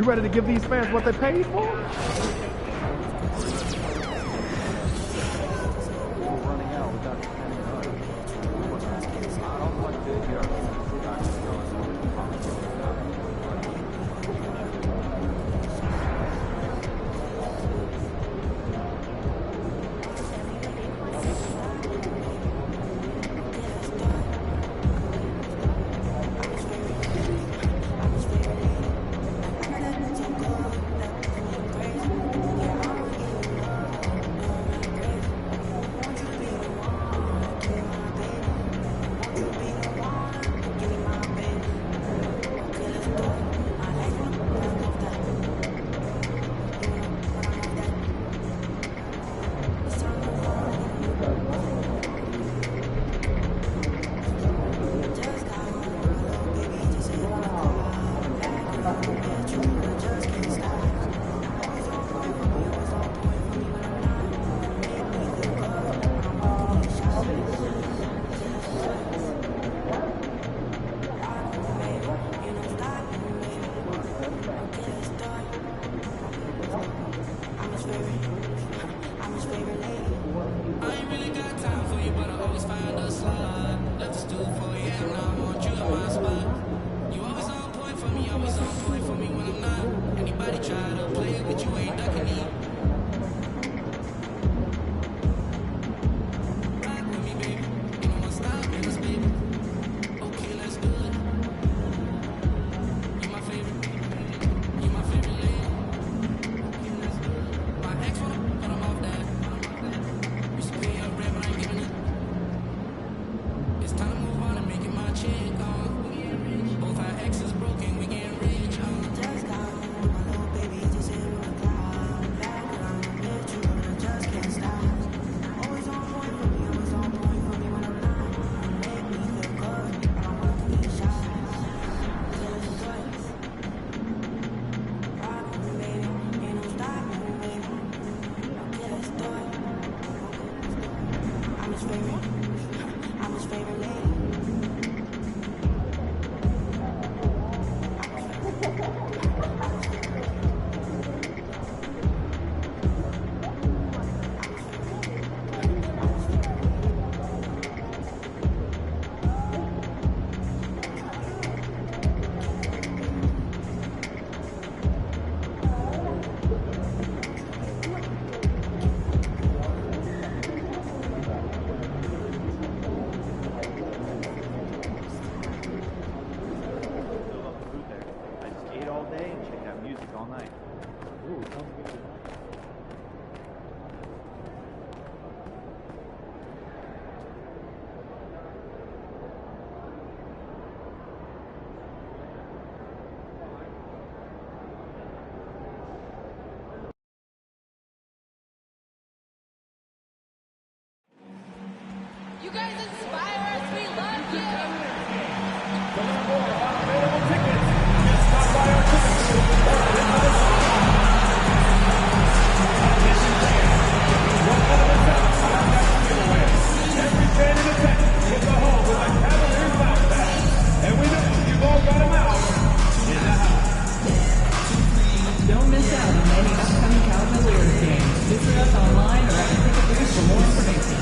ready to give these fans what they paid for? You guys inspire us. We love you. Every fan in attendance gets a home with a Cavaliers bounce pass. And we know you've all got them out in the house. Don't miss out on any upcoming Cavaliers games. Visit us online or at the ticket booth for more information.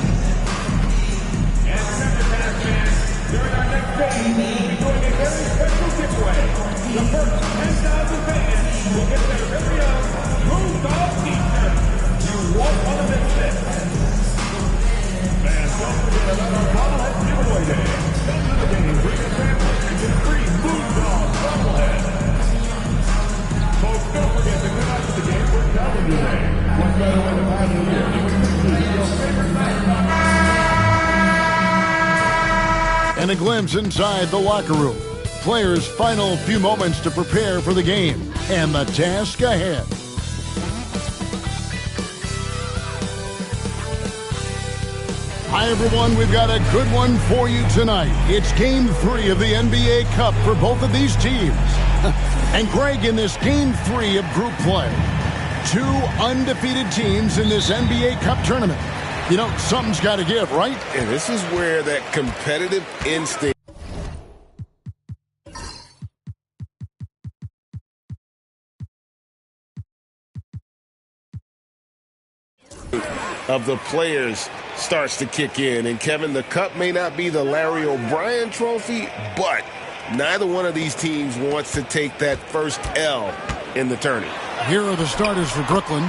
And Centerpass fans, during our next game, we'll be doing a very special giveaway. The first 10,000 fans will get their very own Moved Off t-shirt. You won't want to miss this. Fans, don't forget about our bobblehead giveaway day. Come to the game, bring a family, and get a free Moved Off bobblehead. Folks, don't forget to come out to the game for Calendar Day. What better way to pass the year than with your favorite mascot? And a glimpse inside the locker room. Players' final few moments to prepare for the game and the task ahead. Hi, everyone. We've got a good one for you tonight. It's Game 3 of the NBA Cup for both of these teams. And Greg, in this Game 3 of group play, 2 undefeated teams in this NBA Cup tournament. You know, something's got to give, right? And this is where that competitive instinct of the players starts to kick in. And, Kevin, the cup may not be the Larry O'Brien trophy, but neither one of these teams wants to take that first L in the tourney. Here are the starters for Brooklyn.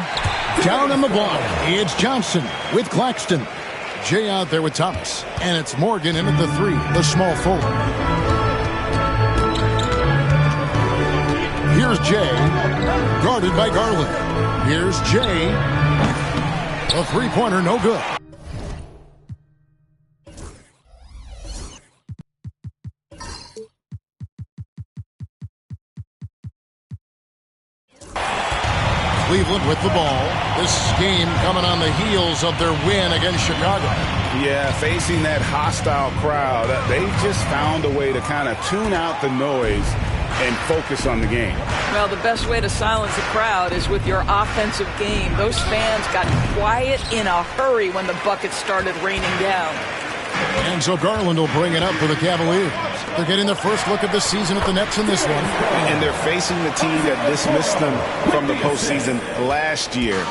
Down on the block, it's Johnson with Claxton. Jay out there with Thomas. And it's Morgan in at the 3, the small forward. Here's Jay, guarded by Garland. Here's Jay. A three-pointer, no good. Cleveland with the ball. This game coming on the heels of their win against Chicago. Yeah, facing that hostile crowd, they just found a way to kind of tune out the noise and focus on the game. Well, the best way to silence the crowd is with your offensive game. Those fans got quiet in a hurry when the buckets started raining down. And so Garland will bring it up for the Cavaliers. They're getting their first look of the season at the Nets in this one. And they're facing the team that dismissed them from the postseason last year.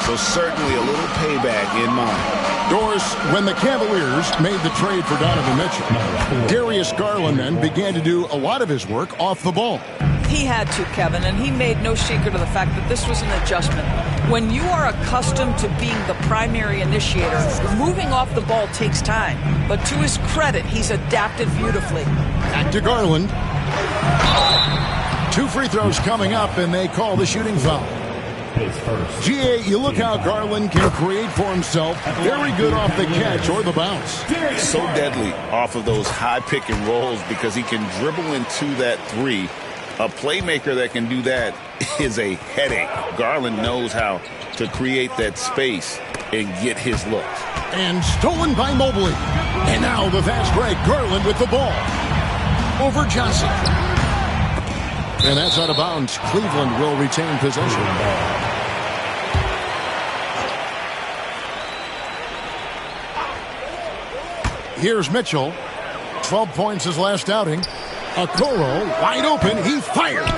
So certainly a little payback in mind. Doris, when the Cavaliers made the trade for Donovan Mitchell, Darius Garland then began to do a lot of his work off the ball. He had to, Kevin, and he made no secret of the fact that this was an adjustment. When you are accustomed to being the primary initiator, moving off the ball takes time. But to his credit, he's adapted beautifully. Back to Garland. 2 free throws coming up, and they call the shooting foul. GA, you look how Garland can create for himself. Very good off the catch or the bounce. So deadly off of those high pick and rolls because he can dribble into that 3. A playmaker that can do that is a headache. Garland knows how to create that space and get his looks. And stolen by Mobley. And now the fast break. Garland with the ball. Over Johnson. And that's out of bounds. Cleveland will retain possession. Here's Mitchell. 12 points his last outing. Okoro wide open. He fires.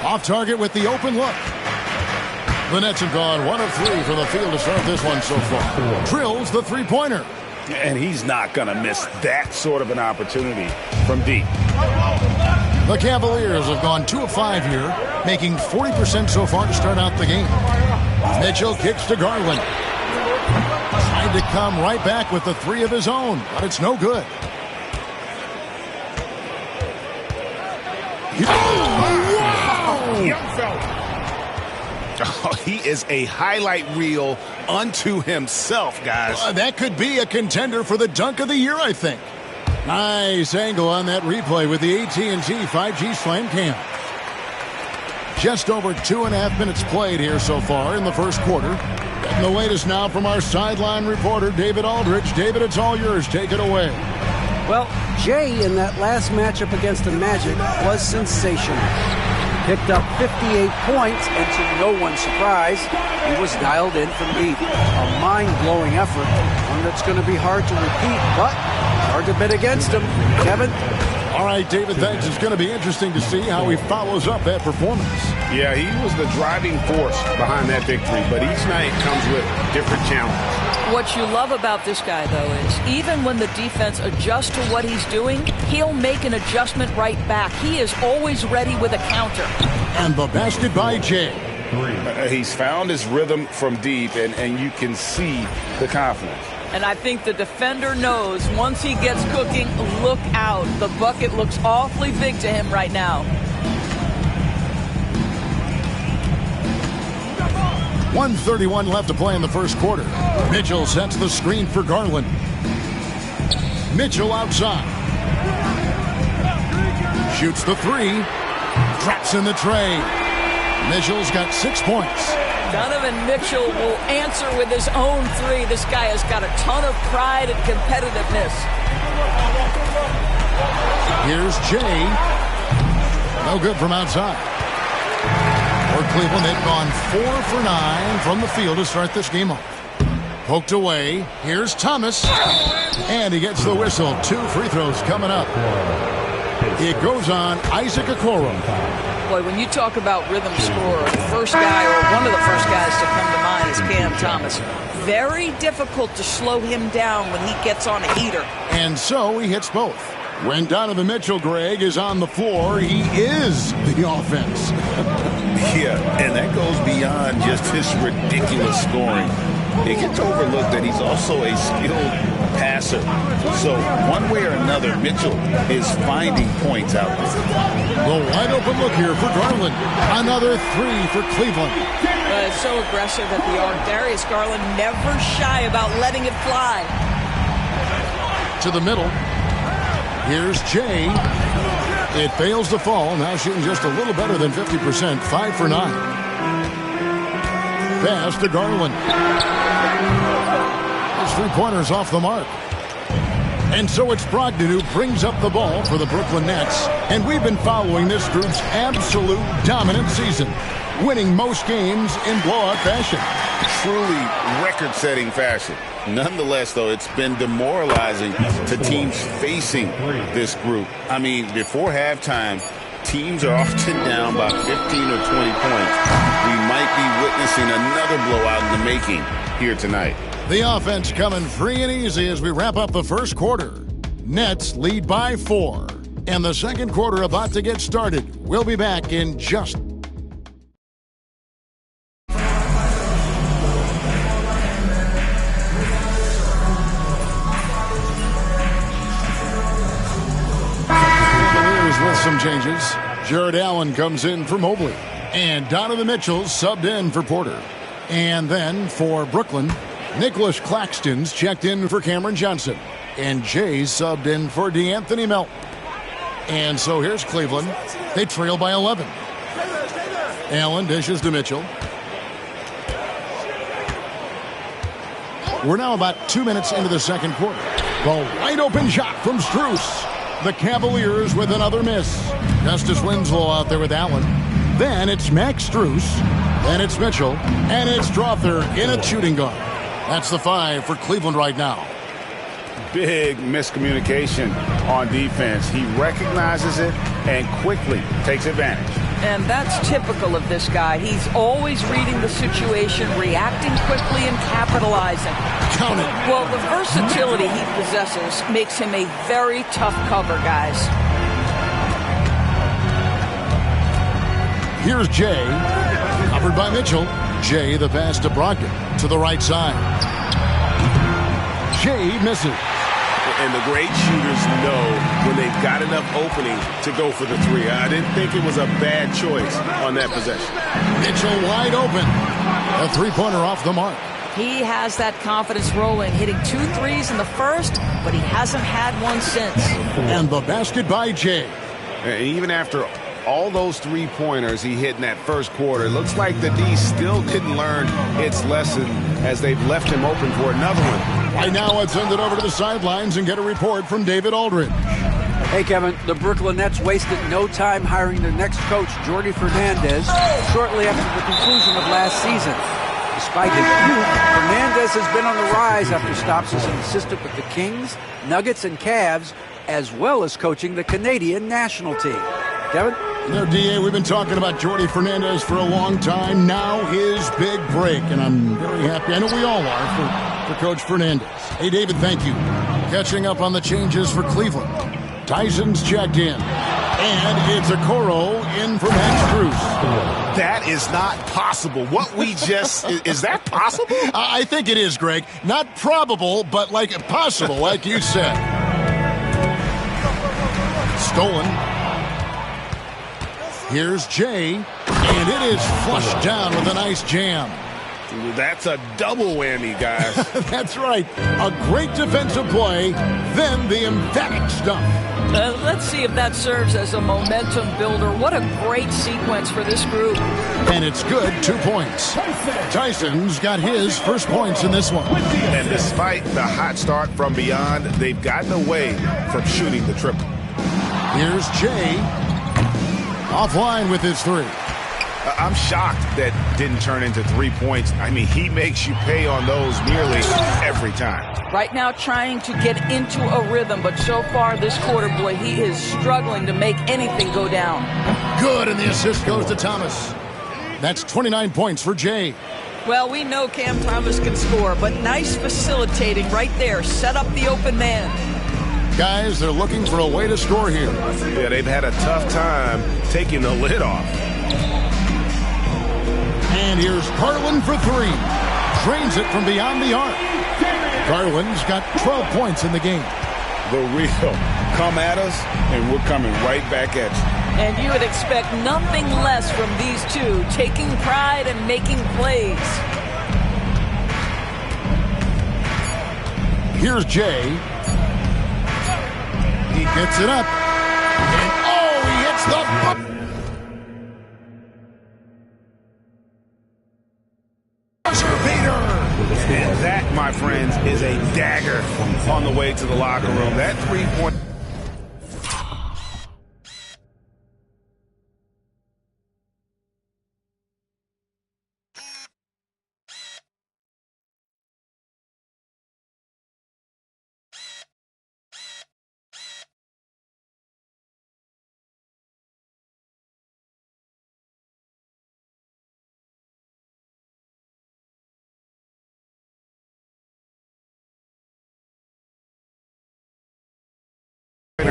Off target with the open look. The Nets have gone 1 of 3 from the field to start this one so far. Drills the three-pointer. And he's not going to miss that sort of an opportunity from deep. The Cavaliers have gone 2 of 5 here, making 40% so far to start out the game. Mitchell kicks to Garland. Tried to come right back with the 3 of his own, but it's no good. Young fella. Oh, he is a highlight reel unto himself, guys. That could be a contender for the dunk of the year, I think. Nice angle on that replay with the AT&T 5G Slam Cam. Just over 2.5 minutes played here so far in the first quarter. Getting the latest now from our sideline reporter, David Aldridge. David, it's all yours. Take it away. Well, Jay in that last matchup against the Magic was sensational. Picked up 58 points, and to no one's surprise, he was dialed in from deep. A mind-blowing effort, one that's going to be hard to repeat, but hard to bet against him. Kevin? All right, David, thanks. It's going to be interesting to see how he follows up that performance. Yeah, he was the driving force behind that victory, but each night comes with different challenges. What you love about this guy, though, is even when the defense adjusts to what he's doing, he'll make an adjustment right back. He is always ready with a counter. And the basket by Jay. He's found his rhythm from deep, and you can see the confidence. And I think the defender knows once he gets cooking, look out. The bucket looks awfully big to him right now. 1:31 left to play in the first quarter. Mitchell sets the screen for Garland. Mitchell outside. Shoots the 3. Drops in the tray. Mitchell's got 6 points. Donovan Mitchell will answer with his own 3. This guy has got a ton of pride and competitiveness. Here's Jay. No good from outside. For Cleveland, they've gone 4 for 9 from the field to start this game off. Poked away. Here's Thomas. And he gets the whistle. 2 free throws coming up. It goes on Isaac Okoro. Boy, when you talk about rhythm scorer, the first guy or one of the first guys to come to mind is Cam Thomas. Very difficult to slow him down when he gets on a heater. And so he hits both. When Donovan Mitchell, Greg, is on the floor, he is the offense. Yeah, and that goes beyond just his ridiculous scoring. It gets overlooked that he's also a skilled passer. So one way or another, Mitchell is finding points out there. The wide open look here for Garland. Another three for Cleveland. It's so aggressive at the arc. Darius Garland never shy about letting it fly. To the middle. Here's Jay. It fails to fall. Now shooting just a little better than 50%. 5 for 9. Pass to Garland. His three-pointers off the mark. And so it's Brogdon who brings up the ball for the Brooklyn Nets. And we've been following this group's absolute dominant season, winning most games in blowout fashion. Truly record-setting fashion. Nonetheless, though, it's been demoralizing to teams facing this group. I mean, before halftime, teams are often down by 15 or 20 points. We might be witnessing another blowout in the making here tonight. The offense coming free and easy as we wrap up the first quarter. Nets lead by 4. And the second quarter about to get started. We'll be back in just with some changes. Jared Allen comes in for Mobley. And Donovan Mitchell subbed in for Porter. And then for Brooklyn, Nicholas Claxton's checked in for Cameron Johnson. And Jay's subbed in for DeAnthony Melton. And so here's Cleveland. They trail by 11. Allen dishes to Mitchell. We're now about 2 minutes into the second quarter. The wide open shot from Strus. The Cavaliers with another miss. Justice Winslow out there with Allen. Then it's Max Strus. Then it's Mitchell. And it's Strother in a shooting guard. That's the 5 for Cleveland right now. Big miscommunication on defense. He recognizes it and quickly takes advantage. And that's typical of this guy. He's always reading the situation, reacting quickly, and capitalizing. Count it. Well, the versatility he possesses makes him a very tough cover, guys. Here's Jay. Covered by Mitchell. Jay, the pass to Brogdon to the right side. Jay misses. And the great shooters know when they've got enough opening to go for the three. I didn't think it was a bad choice on that possession. Mitchell wide open. A three-pointer off the mark. He has that confidence rolling, hitting 2 threes in the first, but he hasn't had one since. And the basket by Jay. And even after all those three-pointers he hit in that first quarter, it looks like the D still didn't learn its lesson as they've left him open for another one. Right now, let's send it over to the sidelines and get a report from David Aldridge. Hey, Kevin, the Brooklyn Nets wasted no time hiring their next coach, Jordi Fernandez, shortly after the conclusion of last season. Despite his youth, Fernandez has been on the rise after stops as an assistant with the Kings, Nuggets, and Cavs, as well as coaching the Canadian national team. Kevin? You know, D.A., we've been talking about Jordi Fernandez for a long time. Now his big break, and I'm very happy. I know we all are for Coach Fernandez. Hey, David, thank you. Catching up on the changes for Cleveland. Tyson's checked in. And it's Okoro in for Max Strus. That is not possible. What we just... is that possible? I think it is, Greg. Not probable, but like possible, like you said. Stolen. Here's Jay, and it is flushed down with a nice jam. That's a double whammy, guys. That's right. A great defensive play, then the emphatic stuff. Let's see if that serves as a momentum builder. What a great sequence for this group. And it's good, 2 points. Tyson's got his first points in this one. And despite the hot start from beyond, they've gotten away from shooting the triple. Here's Jay. Offline with his three. I'm shocked that didn't turn into 3 points. I mean, he makes you pay on those nearly every time. Right now trying to get into a rhythm, but so far this quarter, boy, he is struggling to make anything go down. Good, and the assist goes to Thomas. That's 29 points for Jay. Well, we know Cam Thomas can score, but nice facilitating right there. Set up the open man. Guys, they're looking for a way to score here. Yeah, they've had a tough time taking the lid off. And here's Garland for three. Drains it from beyond the arc. Garland's got 12 points in the game. The real come at us, and we're coming right back at you. And you would expect nothing less from these two, taking pride and making plays. Here's Jay. He gets it up. And oh, he hits the... And that, my friends, is a dagger on the way to the locker room. That three-point...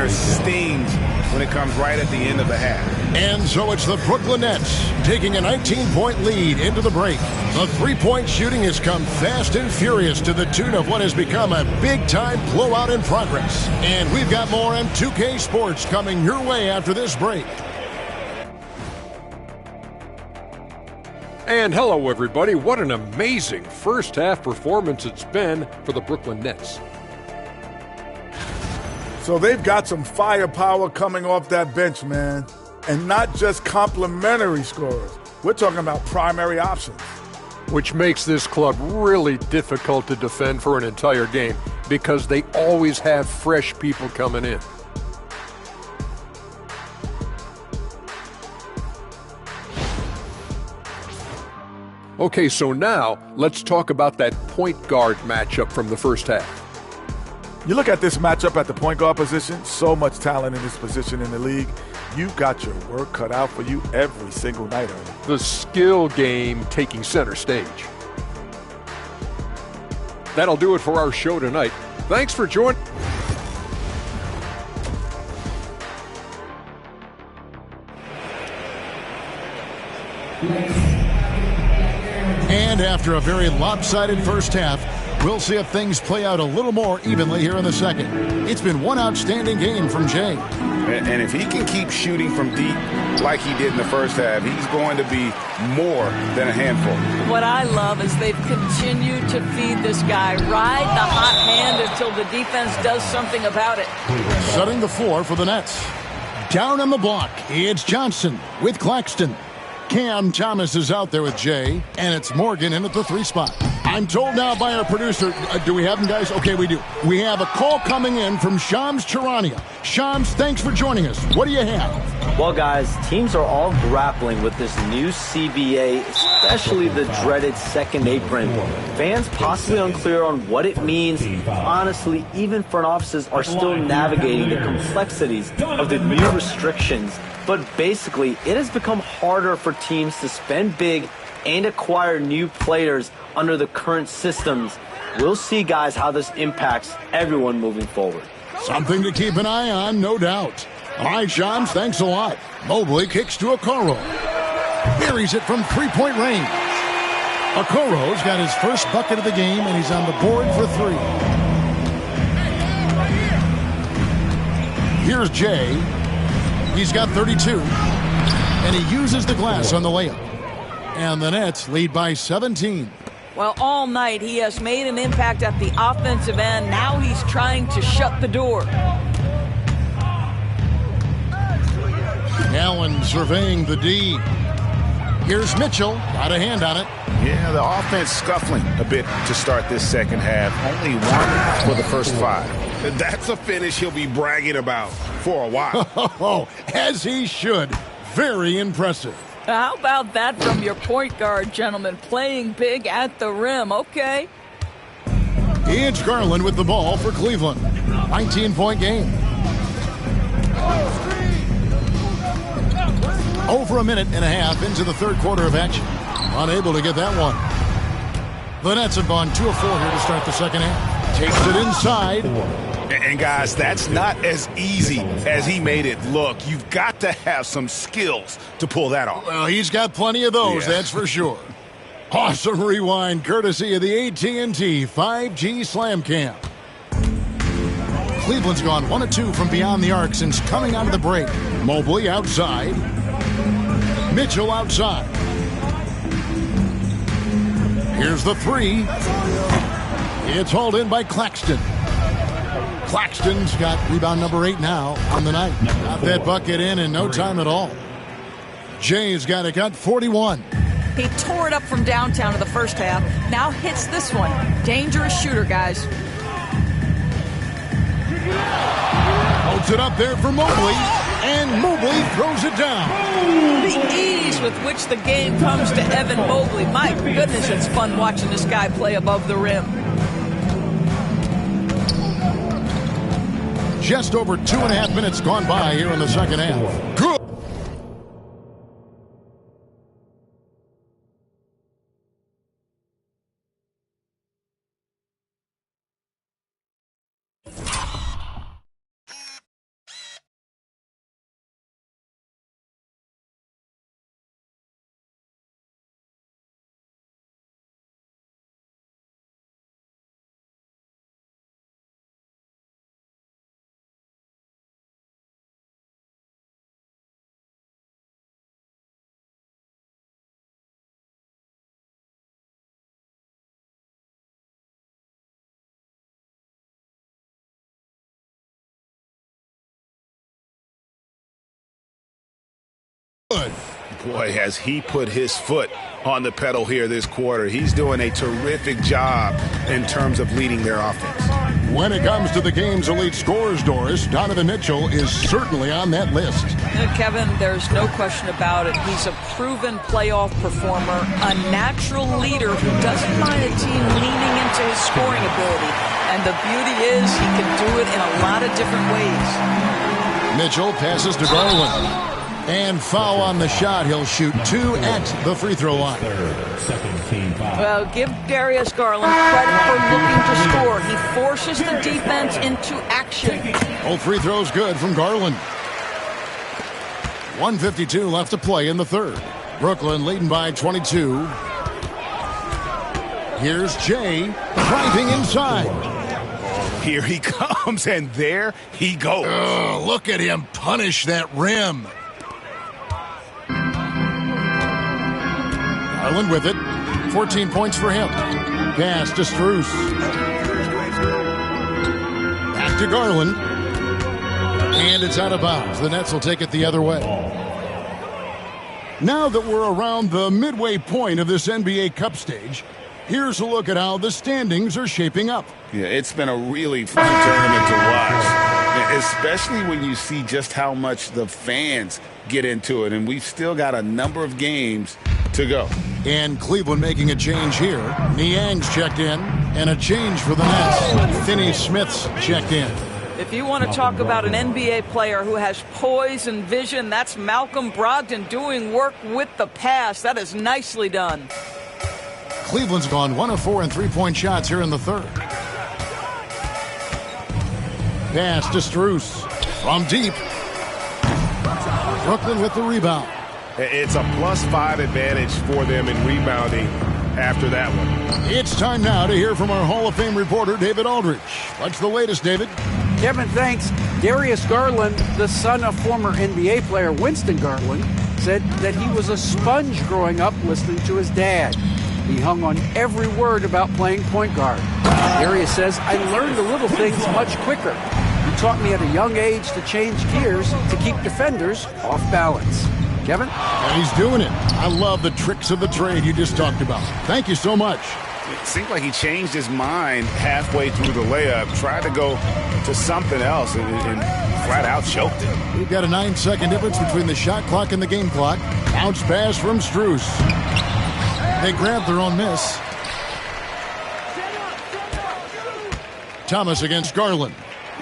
stings when it comes right at the end of the half. And so it's the Brooklyn Nets taking a 19-point lead into the break. The three-point shooting has come fast and furious to the tune of what has become a big-time blowout in progress. And we've got more on 2K Sports coming your way after this break. And hello, everybody. What an amazing first-half performance it's been for the Brooklyn Nets. So they've got some firepower coming off that bench, man. And not just complimentary scorers. We're talking about primary options. Which makes this club really difficult to defend for an entire game because they always have fresh people coming in. Okay, so now let's talk about that point guard matchup from the first half. You look at this matchup at the point guard position, so much talent in this position in the league. You've got your work cut out for you every single night, Ernie. The skill game taking center stage. That'll do it for our show tonight. Thanks for joining. And after a very lopsided first half, we'll see if things play out a little more evenly here in the second. It's been one outstanding game from Jay. And if he can keep shooting from deep like he did in the first half, he's going to be more than a handful. What I love is they've continued to feed this guy, ride the hot hand until the defense does something about it. Setting the floor for the Nets. Down on the block, it's Johnson with Claxton. Cam Thomas is out there with Jay, and it's Morgan in at the 3 spot. I'm told now by our producer, do we have them, guys? Okay, we do. We have a call coming in from Shams Charania. Shams, thanks for joining us. What do you have? Well, guys, teams are all grappling with this new CBA, especially the dreaded second apron. Fans possibly unclear on what it means. Honestly, even front offices are still navigating the complexities of the new restrictions. But basically, it has become harder for teams to spend big and acquire new players under the current systems. We'll see, guys, how this impacts everyone moving forward. Something to keep an eye on, no doubt. All right, Shams, thanks a lot. Mobley kicks to Okoro. Buries it from three-point range. Okoro's got his first bucket of the game, and he's on the board for 3. Here's Jay. He's got 32, and he uses the glass on the layup. And the Nets lead by 17. Well, all night he has made an impact at the offensive end. Now he's trying to shut the door. Allen surveying the D. Here's Mitchell. Got a hand on it. Yeah, the offense scuffling a bit to start this second half. Only 1 for the first 5. That's a finish he'll be bragging about for a while. Oh, as he should. Very impressive. How about that from your point guard, gentlemen? Playing big at the rim. Okay. It's Garland with the ball for Cleveland. 19-point game. Over a minute and a half into the third quarter of action. Unable to get that one. The Nets have gone 2 of 4 here to start the second half. Takes it inside. And guys, that's not as easy as he made it look. You've got to have some skills to pull that off. Well, he's got plenty of those, that's for sure. Awesome rewind courtesy of the AT&T 5G Slam Cam. Cleveland's gone 1 of 2 from beyond the arc since coming out of the break. Mobley outside. Mitchell outside. Here's the 3. It's hauled in by Claxton. Claxton's got rebound number 8 now on the night. Got that bucket in no time at all. Jay's got it, got 41. He tore it up from downtown in the first half. Now hits this one. Dangerous shooter, guys. Holds it up there for Mobley. And Mobley throws it down. The ease with which the game comes to Evan Mobley. My goodness, it's fun watching this guy play above the rim. Just over 2.5 minutes gone by here in the second half. Good. Boy, has he put his foot on the pedal here this quarter. He's doing a terrific job in terms of leading their offense. When it comes to the game's elite scorers, Doris, Donovan Mitchell is certainly on that list. Kevin, there's no question about it. He's a proven playoff performer, a natural leader who doesn't mind a team leaning into his scoring ability. And the beauty is he can do it in a lot of different ways. Mitchell passes to Garland. And foul on the shot. He'll shoot 2 at the free throw line. Well, give Darius Garland credit for looking to score. He forces the defense into action. Both free throws good from Garland. 1:52 left to play in the third. Brooklyn leading by 22. Here's Jay driving inside. Here he comes, and there he goes. Oh, look at him punish that rim. Garland with it. 14 points for him. Pass to Strus. Back to Garland. And it's out of bounds. The Nets will take it the other way. Now that we're around the midway point of this NBA Cup stage, here's a look at how the standings are shaping up. Yeah, it's been a really fun tournament to watch, especially when you see just how much the fans get into it. And we've still got a number of games to go. And Cleveland making a change here. Niang's checked in, and a change for the Nets. Finney-Smith's checked in. If you want to talk about an NBA player who has poise and vision, that's Malcolm Brogdon doing work with the pass. That is nicely done. Cleveland's gone 1 of 4 in three-point shots here in the third. Pass to Strus from deep. Brooklyn with the rebound. It's a +5 advantage for them in rebounding after that one. It's time now to hear from our Hall of Fame reporter, David Aldridge. What's the latest, David? Kevin, thanks. Darius Garland, the son of former NBA player Winston Garland, said that he was a sponge growing up listening to his dad. He hung on every word about playing point guard. Darius says, I learned the little things much quicker. He taught me at a young age to change gears to keep defenders off balance. Kevin? And he's doing it. I love the tricks of the trade you just talked about. Thank you so much. It seemed like he changed his mind halfway through the layup, tried to go to something else, and flat out choked it. We've got a 9-second difference between the shot clock and the game clock. Bounce pass from Strus. They grabbed their own miss. Thomas against Garland.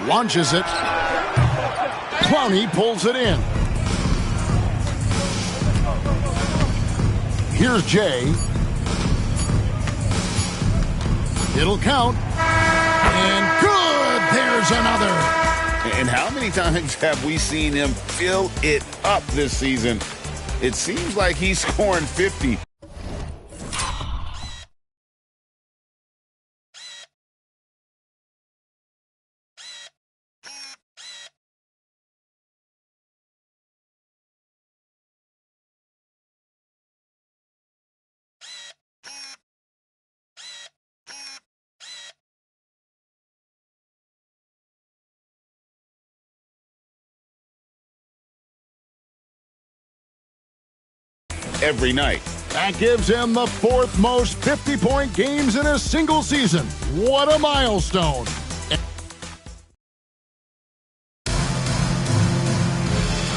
Launches it. Clowney pulls it in. Here's Jay. It'll count. And good! There's another. And how many times have we seen him fill it up this season? It seems like he's scoring 50. Every night. That gives him the 4th most 50-point games in a single season. What a milestone.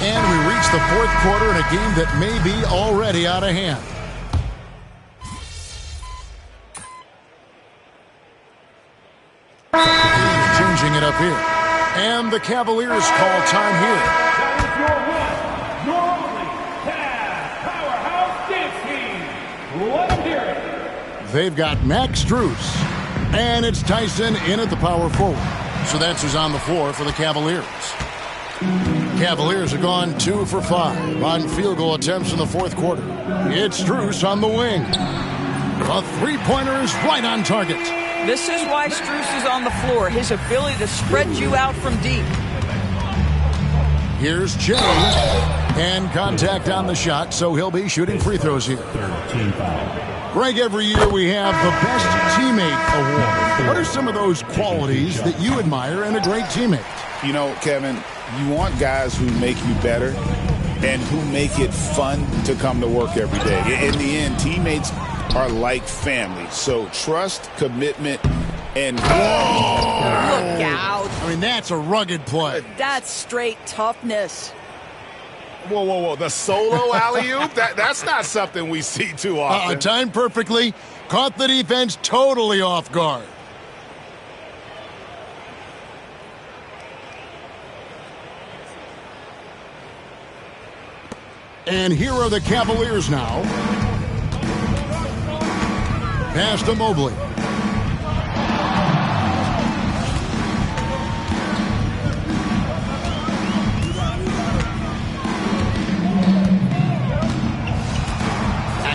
And we reach the 4th quarter in a game that may be already out of hand. Changing it up here. And the Cavaliers call time here. They've got Max Strus, and it's Tyson in at the power forward. So that's who's on the floor for the Cavaliers. Cavaliers have gone 2 for 5 on field goal attempts in the 4th quarter. It's Strus on the wing. A three-pointer is right on target. This is why Strus is on the floor, his ability to spread you out from deep. Here's Jay, and contact on the shot, so he'll be shooting free throws here. Greg, every year we have the Best Teammate Award. What are some of those qualities that you admire in a great teammate? You know, Kevin, you want guys who make you better and who make it fun to come to work every day. In the end, teammates are like family. So trust, commitment, and look out. I mean, that's a rugged play. That's straight toughness. Whoa, whoa, whoa. The solo alley-oop? That's not something we see too often. Timed perfectly. Caught the defense totally off guard. And here are the Cavaliers now. Pass to Mobley.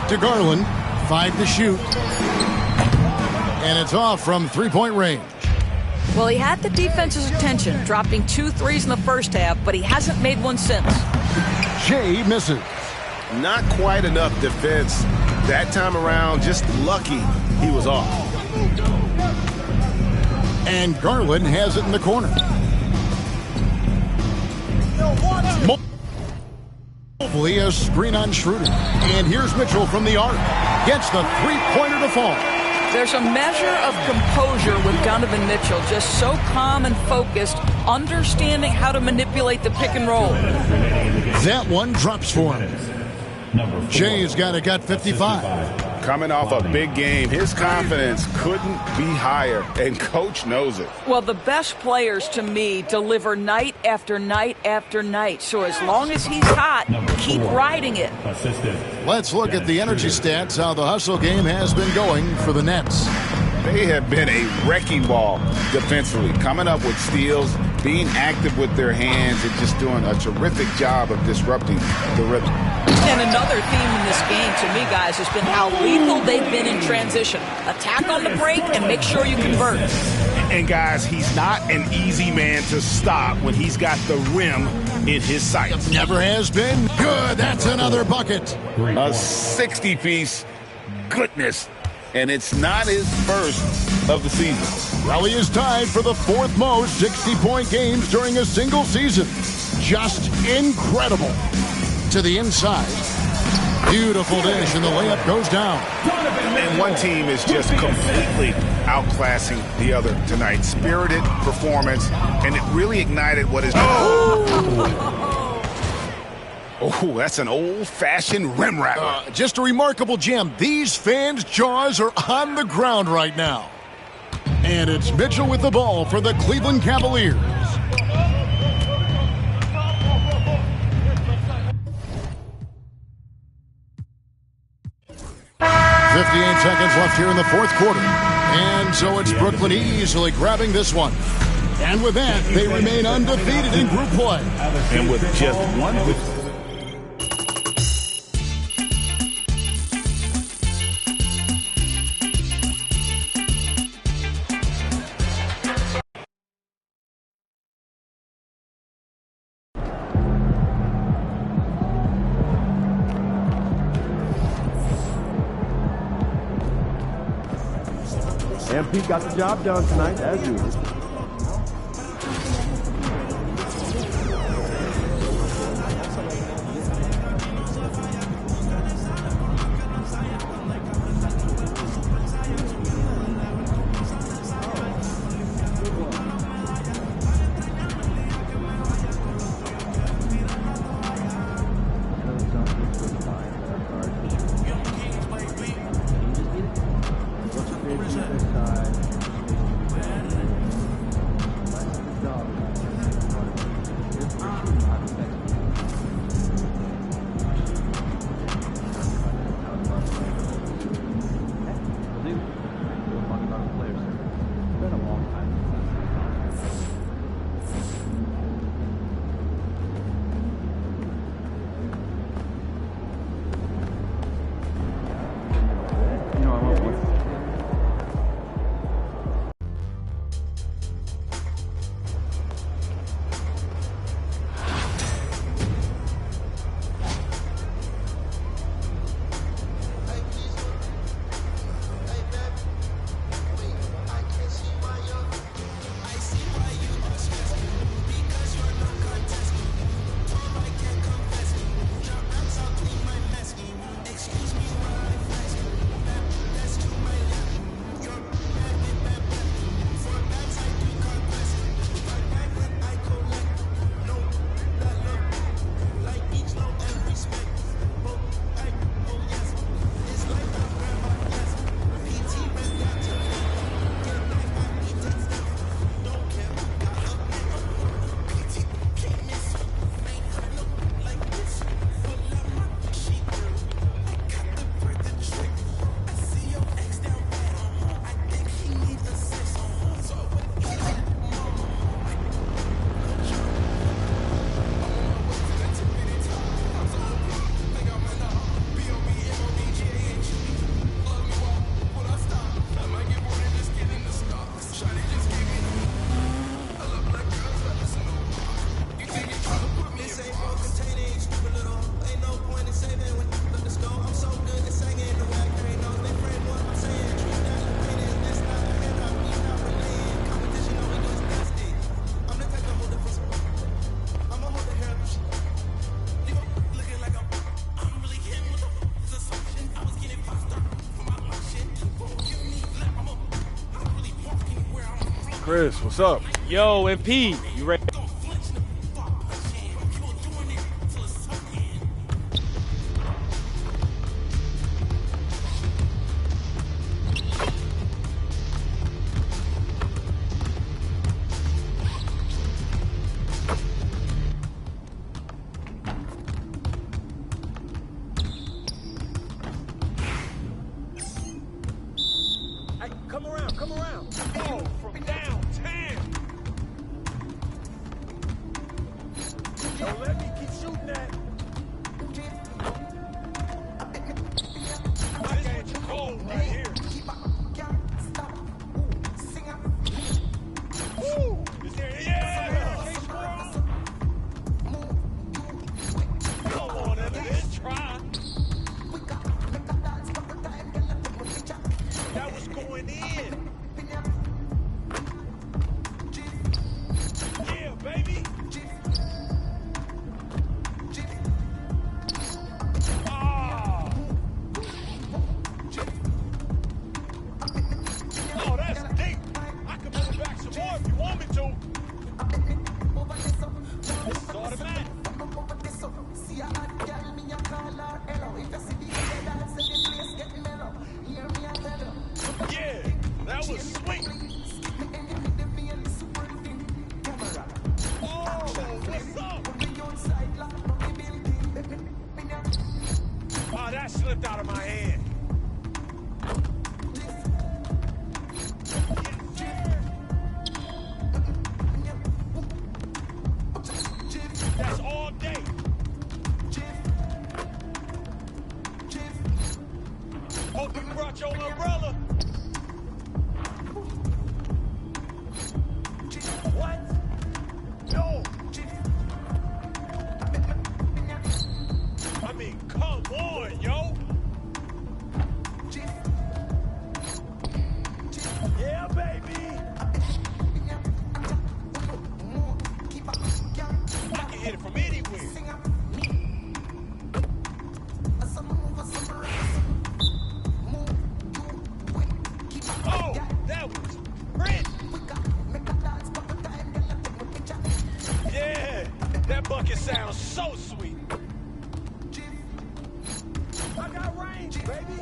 To Garland, 5 to shoot, and it's off from three-point range. Well, he had the defense's attention, dropping 2 threes in the first half, but he hasn't made one since. Jay misses. Not quite enough defense that time around. Just lucky he was off. And Garland has it in the corner. Mobley a screen on Schroeder. And here's Mitchell from the arc. Gets the three-pointer to fall. There's a measure of composure with Donovan Mitchell. Just so calm and focused, understanding how to manipulate the pick and roll. That one drops for him. Jay's got 55. coming off a big game. His confidence couldn't be higher, and Coach knows it. Well, the best players, to me, deliver night after night after night. So as long as he's hot, keep riding it. Let's look at the energy stats, how the hustle game has been going for the Nets. They have been a wrecking ball defensively, coming up with steals, being active with their hands, and just doing a terrific job of disrupting the rhythm. And another theme in this game, to me, guys, has been how lethal they've been in transition. Attack on the break and make sure you convert. And, guys, he's not an easy man to stop when he's got the rim in his sights. Never has been. Good. That's another bucket. A 60-piece. Goodness. And it's not his first of the season. Well, he is tied for the fourth most 60-point games during a single season. Just incredible. To the inside. Beautiful dish, and the layup goes down. And one team is just completely outclassing the other tonight. Spirited performance, and it really ignited what is... Oh, that's an old-fashioned rim rattler. Just a remarkable gem. These fans' jaws are on the ground right now. And it's Mitchell with the ball for the Cleveland Cavaliers. 58 seconds left here in the fourth quarter. And so it's Brooklyn easily grabbing this one. And with that, they remain undefeated in group play. And with just one MP got the job done tonight, as usual. Chris, what's up? Yo, MP, you ready? Come around. Oh, from downtown. slipped out of my hand. That's all day. Hope you brought your umbrella. What? No. I mean, come on, yo. Yeah, baby. I can hit it from anywhere. Oh, that was pretty. Yeah, that bucket sounds so sweet. I got range, baby.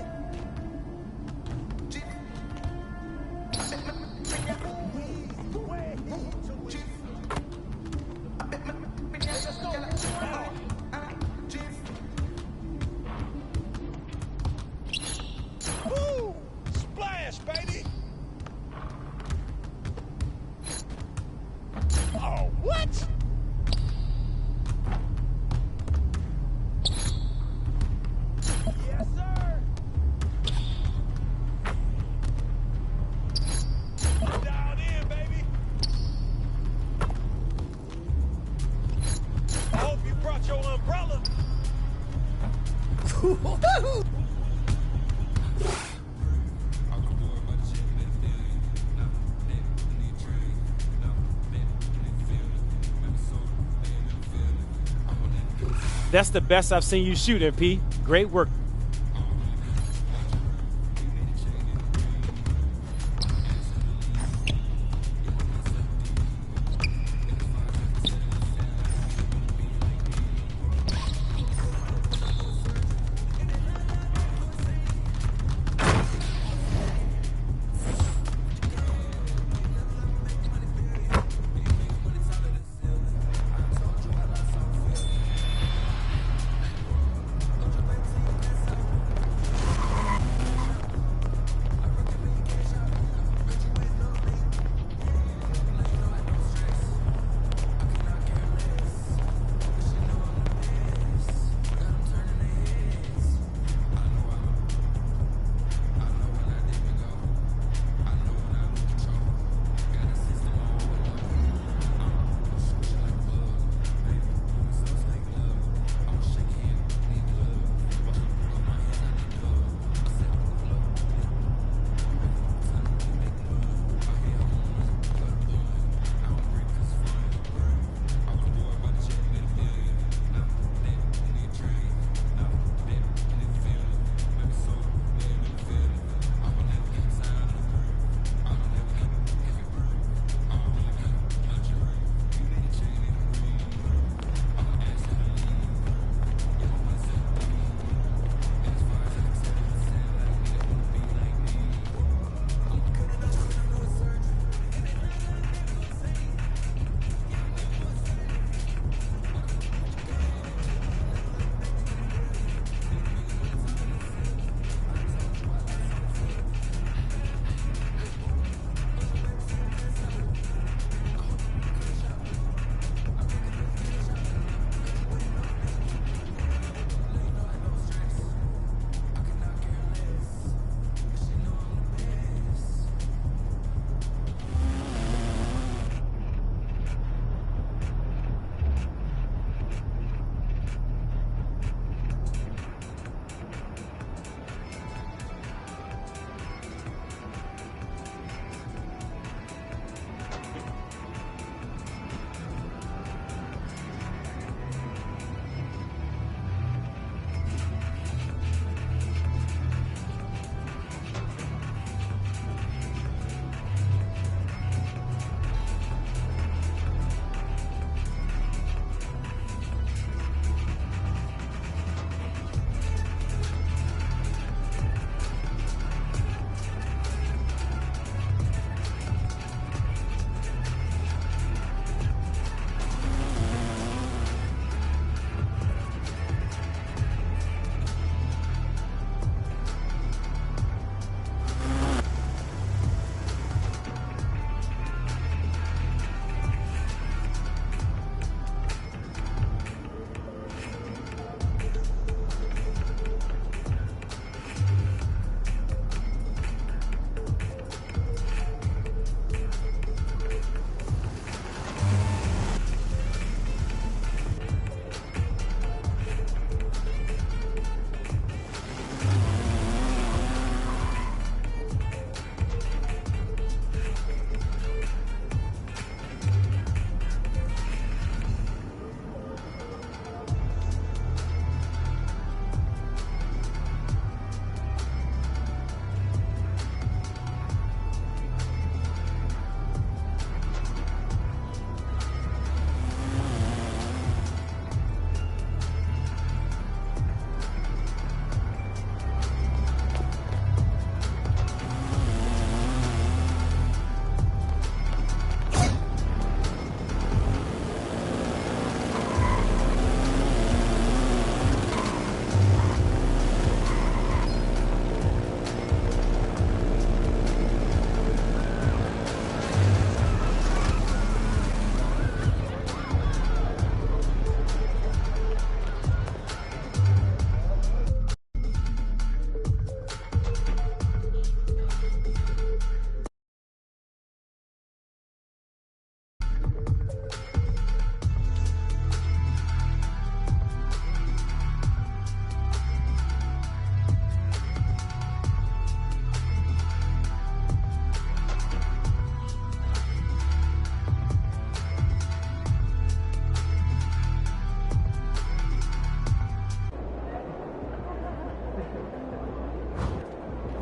Woo! Splash, baby. Oh, what? Yes, sir. I'm down in, baby. I hope you brought your umbrella. That's the best I've seen you shoot, MP. Great work.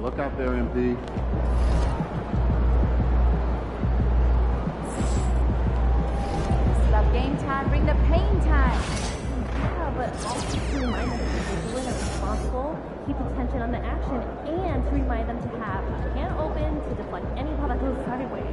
Look out there, MP. Love game time, bring the pain time. Yeah, but also to remind them to be vigilant and responsible, keep attention on the action, and to remind them to have a can open to deflect any ball that goes sideways.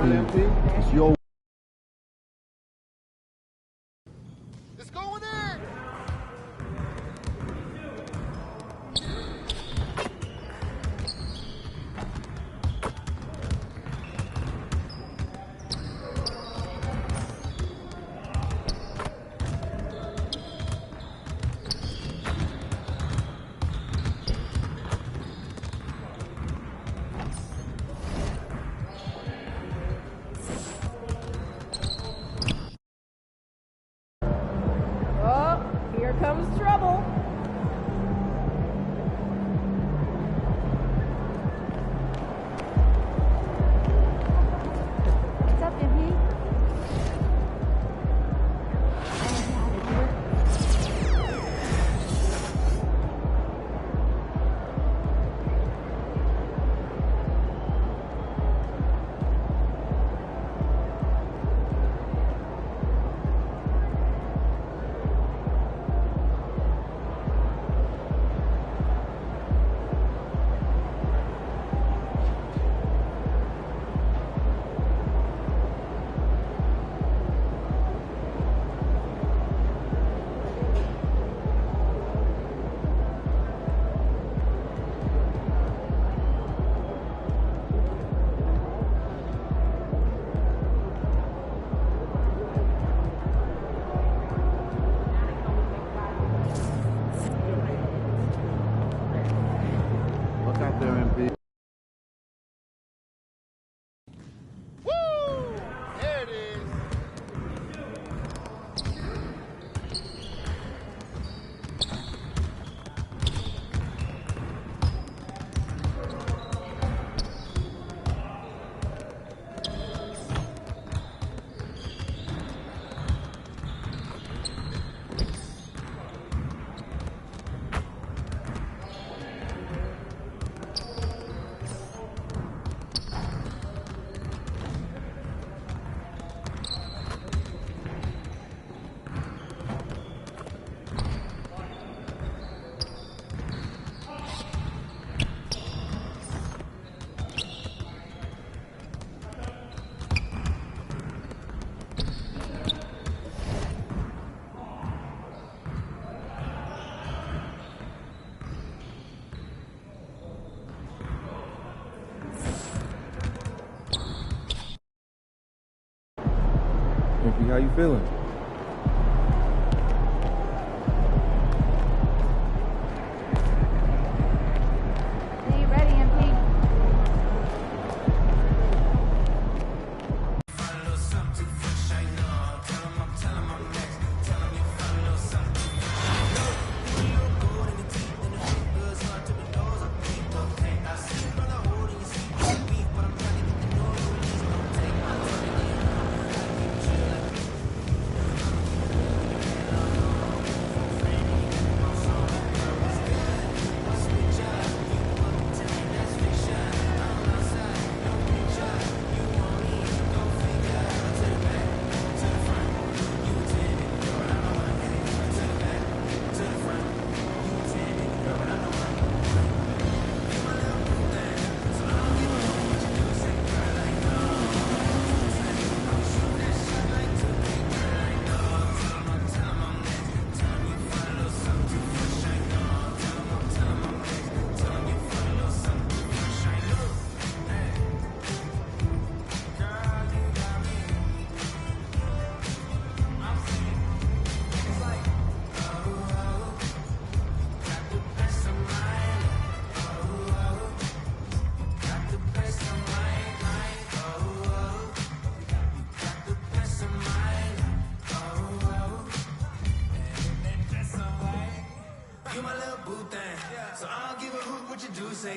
MP, it's your Comes trouble. What's up, MP? How you feeling? Are you ready, MP?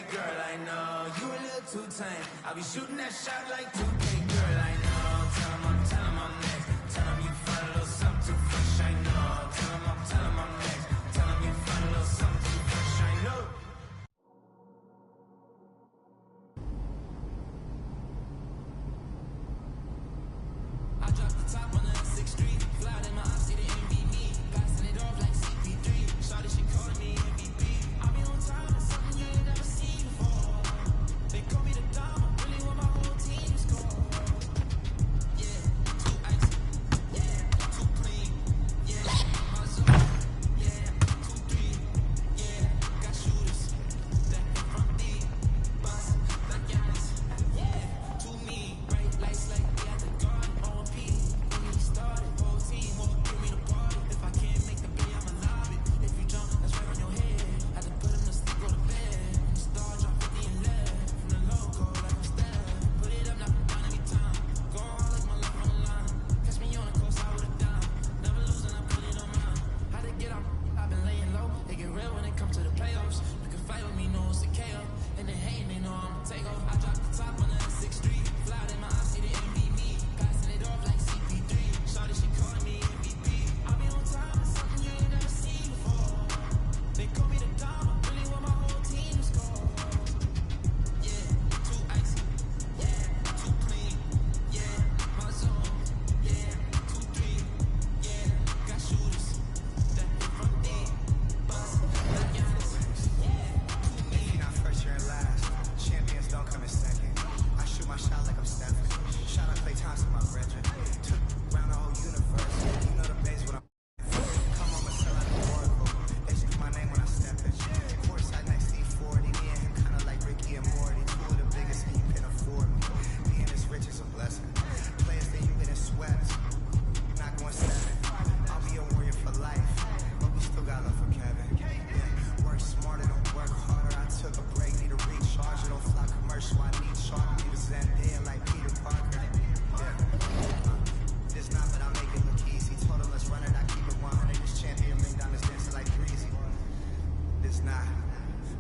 girl, I know you a little too tame. I'll be shooting that shot like 2K, girl, I know. Tell him I'm next. Tell him you find a little something too fresh, I know. Tell him I'm next. Tell him you find a little something too fresh, I know. I dropped the top on the 6th Street, fly in my eyes, see the envy me, passing it off like CP3. Shawty, she calling me MVP. I be on time, it's something you ain't never seen before. They call me the dime, I really want my whole team to score. Yeah, too icy, yeah, too clean, yeah, my zone, yeah, 2-3, yeah, got shooters, that from deep, bust, like Giannis, yeah, too mean, bright lights like we at the garden, on P, when we started, whole team, won't give me the party, if I can't make the play, I'ma lob it, if you jump, that's right on your head, had to put him to sleep, go to bed, when the star drop 50 and left, from the logo, like I'm Steph, put it up, knock it down every time, go on like my life on the line, catch me on the coast, I would've done, never losing, I put it on mine, how to get out, I've been laying low, it get real when it comes to the playoffs, you can fight with me, know it's a KO, and they hating, they know I'ma take off, I dropped the top on the 6th Street, fly in my eyes, see the envy me, passing it off like CP3, shawty, she calling me MVP, I be on time, it's something you ain't never seen before, they call me the dime, I really want my whole team to score, yeah, too icy, yeah, too clean, yeah, my zone, yeah, 2-3, yeah, got shooters, that from deep, bust, like Giannis, yeah, too mean. Not first, you're in last, champions don't come in second, I shoot my shot like I'm Stephen, shout out Klay Thompson, my brethren, took around the whole universe, you know the base when I'm come on, sell out the oracle, they speak my name when I step in, courtside next to E40, me and him kinda like Ricky and Morty, two of the biggest and you can afford me, being this rich is a blessing, players that you been in sweats, not going 7, I'll be a warrior for life, but we still got love for Kevin, yeah, work smarter, don't work harder, I took a break, need a recharge, don't fly commercial, I need sharp, need a Zendaya like Peter Parker, yeah, it's not, but I make it look easy, told him let's run it, I keep it 100, this champion ring diamonds dancing like breezy, it's not,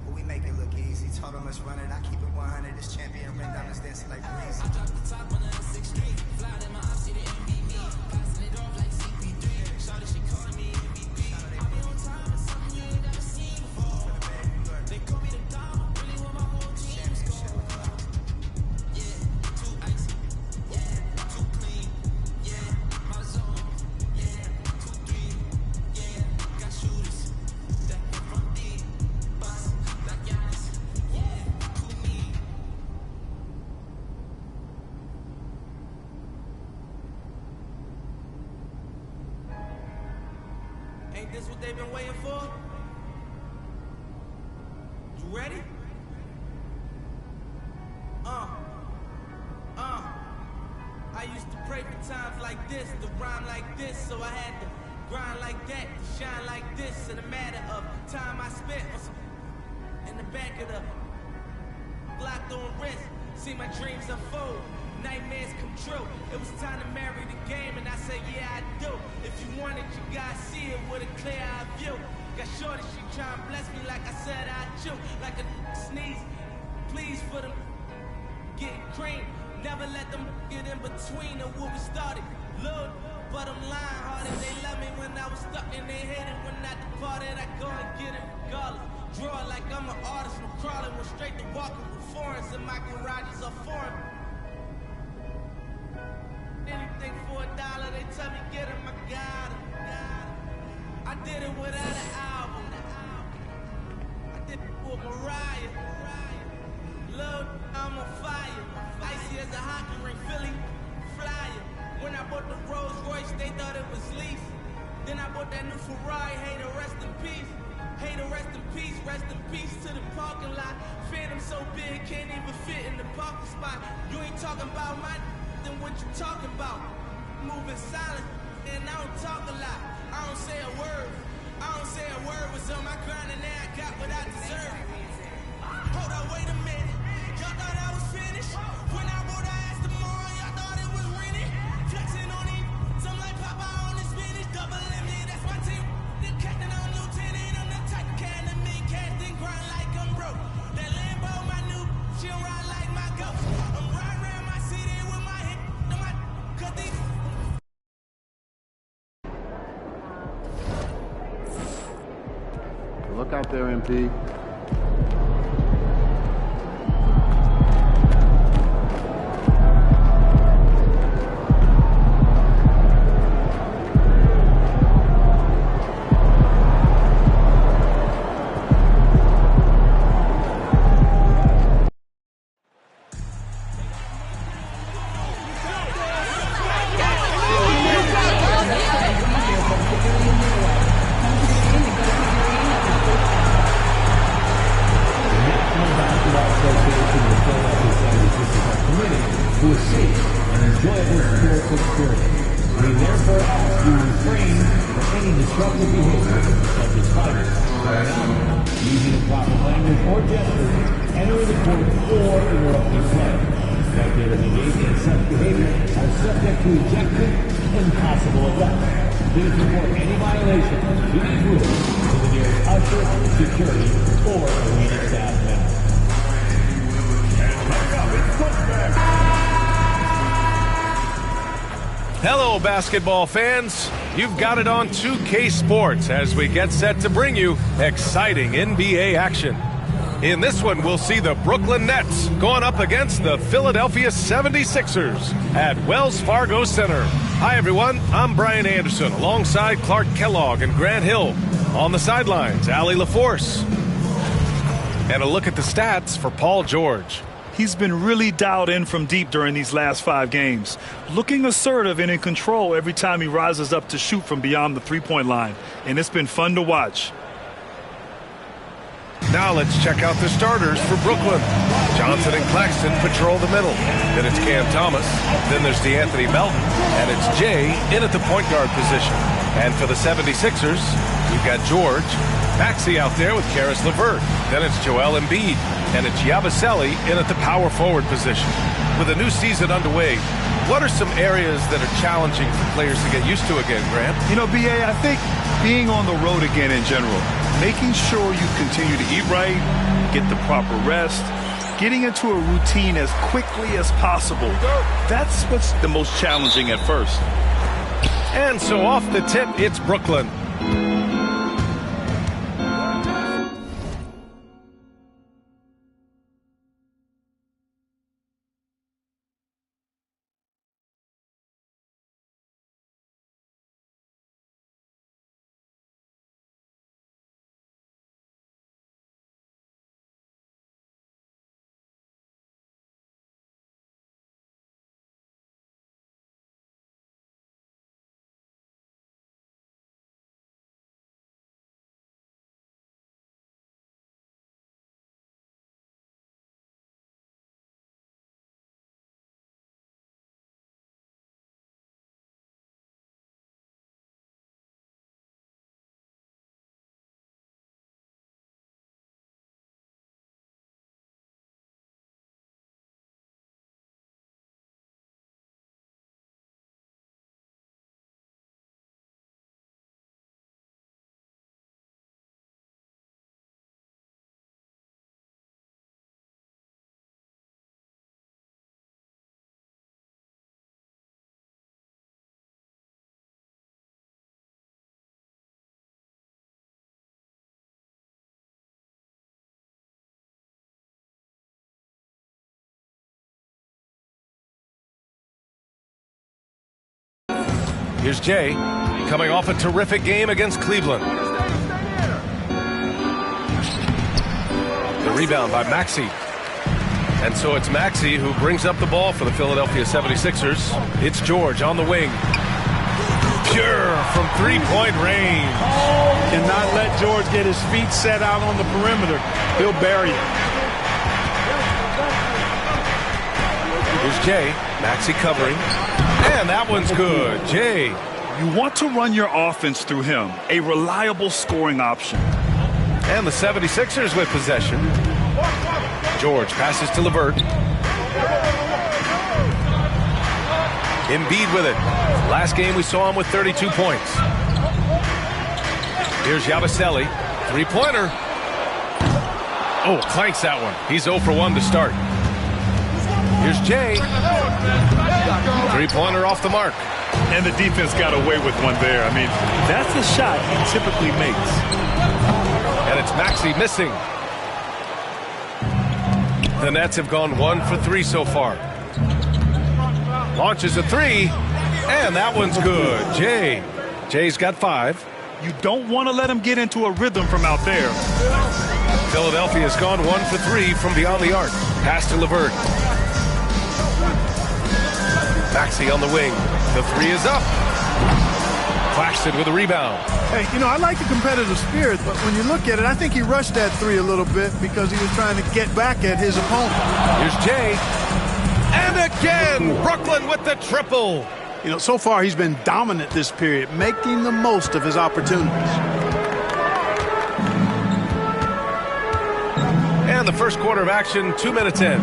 but we make it look easy, told him let's run it, I keep it 100, this champion ring diamonds dancing like breezy. I dropped the top on the 6th Street, fly in my eyes, see the envy me, passing it off like CP3, shawty, she calling me MVP, I be on time, it's something you ain't never seen before, they call me the dime, I really want my whole team to score, yeah, too icy, yeah, too clean, yeah, my zone, yeah, 2-3, yeah, got shooters, that from deep, bust, like Giannis, yeah, too mean. Ain't this what they've been waiting for? You ready? I used to pray for times like this, to rhyme like this, so I had to grind like that, to shine like this, in a matter of time I spent on some in the back of the blocked on wrist, see my dreams unfold, nightmares come true, it was time to marry the game, and I said yeah I do, if you want it you gotta see it with a clear eye view, got shorty she tryna bless me like I said I chew, like a sneeze, please for them getting cream, never let them get in between of what we started, look, but I'm lying hearted, they love me when I was stuck and they hated when I departed, I go and get it regardless, draw like I'm an artist, no crawling, went straight to walking with foreigns and my garages are foreign, anything for $1, they tell me get him, I got him, I did it without an album, I did it for Mariah, look, I'm on fire, icy as a hockey ring, Philly, flyer, when I bought the Rolls Royce, they thought it was lease, then I bought that new Ferrari, hey, to rest in peace, hey, to rest in peace to the parking lot, Phantom so big, can't even fit in the parking spot, you ain't talking about my then what you talking about, moving silent, and I don't talk a lot, I don't say a word, was on my grind and now I got what I deserve, hold on, wait a minute, y'all thought I was finished, when I bought the Aston Martin, y'all thought it was rented, flexing on it, some like Papa on the spinach, double limited, that's my team, the captain on lieutenant, I'm the type of cat that me casting grind like I'm broke, that Lambo luck out there, MP. To a safe and enjoyable sports experience. We therefore ask you to refrain from any disruptive behavior, such as fighting, throwing out, using improper language or gestures, entering the court, or interrupting play. Spectators engaged in such behavior are subject to ejection and possible arrest. Please report any violation to these rules to the nearest usher, security, or arena staff member. Hello, basketball fans. You've got it on 2K Sports as we get set to bring you exciting NBA action. In this one, we'll see the Brooklyn Nets going up against the Philadelphia 76ers at Wells Fargo Center. Hi, everyone. I'm Brian Anderson alongside Clark Kellogg and Grant Hill. On the sidelines, Allie LaForce. And a look at the stats for Paul George. He's been really dialed in from deep during these last 5 games, looking assertive and in control every time he rises up to shoot from beyond the three-point line, and it's been fun to watch. Now let's check out the starters for Brooklyn. Johnson and Claxton patrol the middle. Then it's Cam Thomas. Then there's DeAnthony Melton. And it's Jay in at the point guard position. And for the 76ers, we've got George, Maxey out there with Karis LeVert. Then it's Joel Embiid. And it's Yabusele in at the power forward position. With a new season underway, what are some areas that are challenging for players to get used to again, Grant? You know, B.A., I think being on the road again in general, making sure you continue to eat right, get the proper rest, getting into a routine as quickly as possible. That's what's the most challenging at first. And so off the tip, it's Brooklyn. Here's Jay, coming off a terrific game against Cleveland. The rebound by Maxey. And so it's Maxey who brings up the ball for the Philadelphia 76ers. It's George on the wing. Pure from three-point range. Cannot let George get his feet set out on the perimeter. He'll bury it. Here's Jay, Maxey covering. And that one's good. Jay. You want to run your offense through him, a reliable scoring option. And the 76ers with possession. George passes to LeVert. Embiid with it. Last game we saw him with 32 points. Here's Yabusele. Three-pointer. Oh, clanks that one. He's 0 for 1 to start. Here's Jay. Three-pointer off the mark. And the defense got away with one there. I mean, that's the shot he typically makes. And it's Maxey missing. The Nets have gone 1 for 3 so far. Launches a 3, and that one's good. Jay's got 5. You don't want to let him get into a rhythm from out there. Philadelphia's gone 1 for 3 from beyond the arc. Pass to LeVert. Maxey on the wing. The 3 is up. Claxton with a rebound. Hey, I like the competitive spirit, but when you look at it, I think he rushed that 3 a little bit because he was trying to get back at his opponent. Here's Jay. And again, Brooklyn with the triple. So far he's been dominant this period, making the most of his opportunities. And the first quarter of action, 2 minutes in.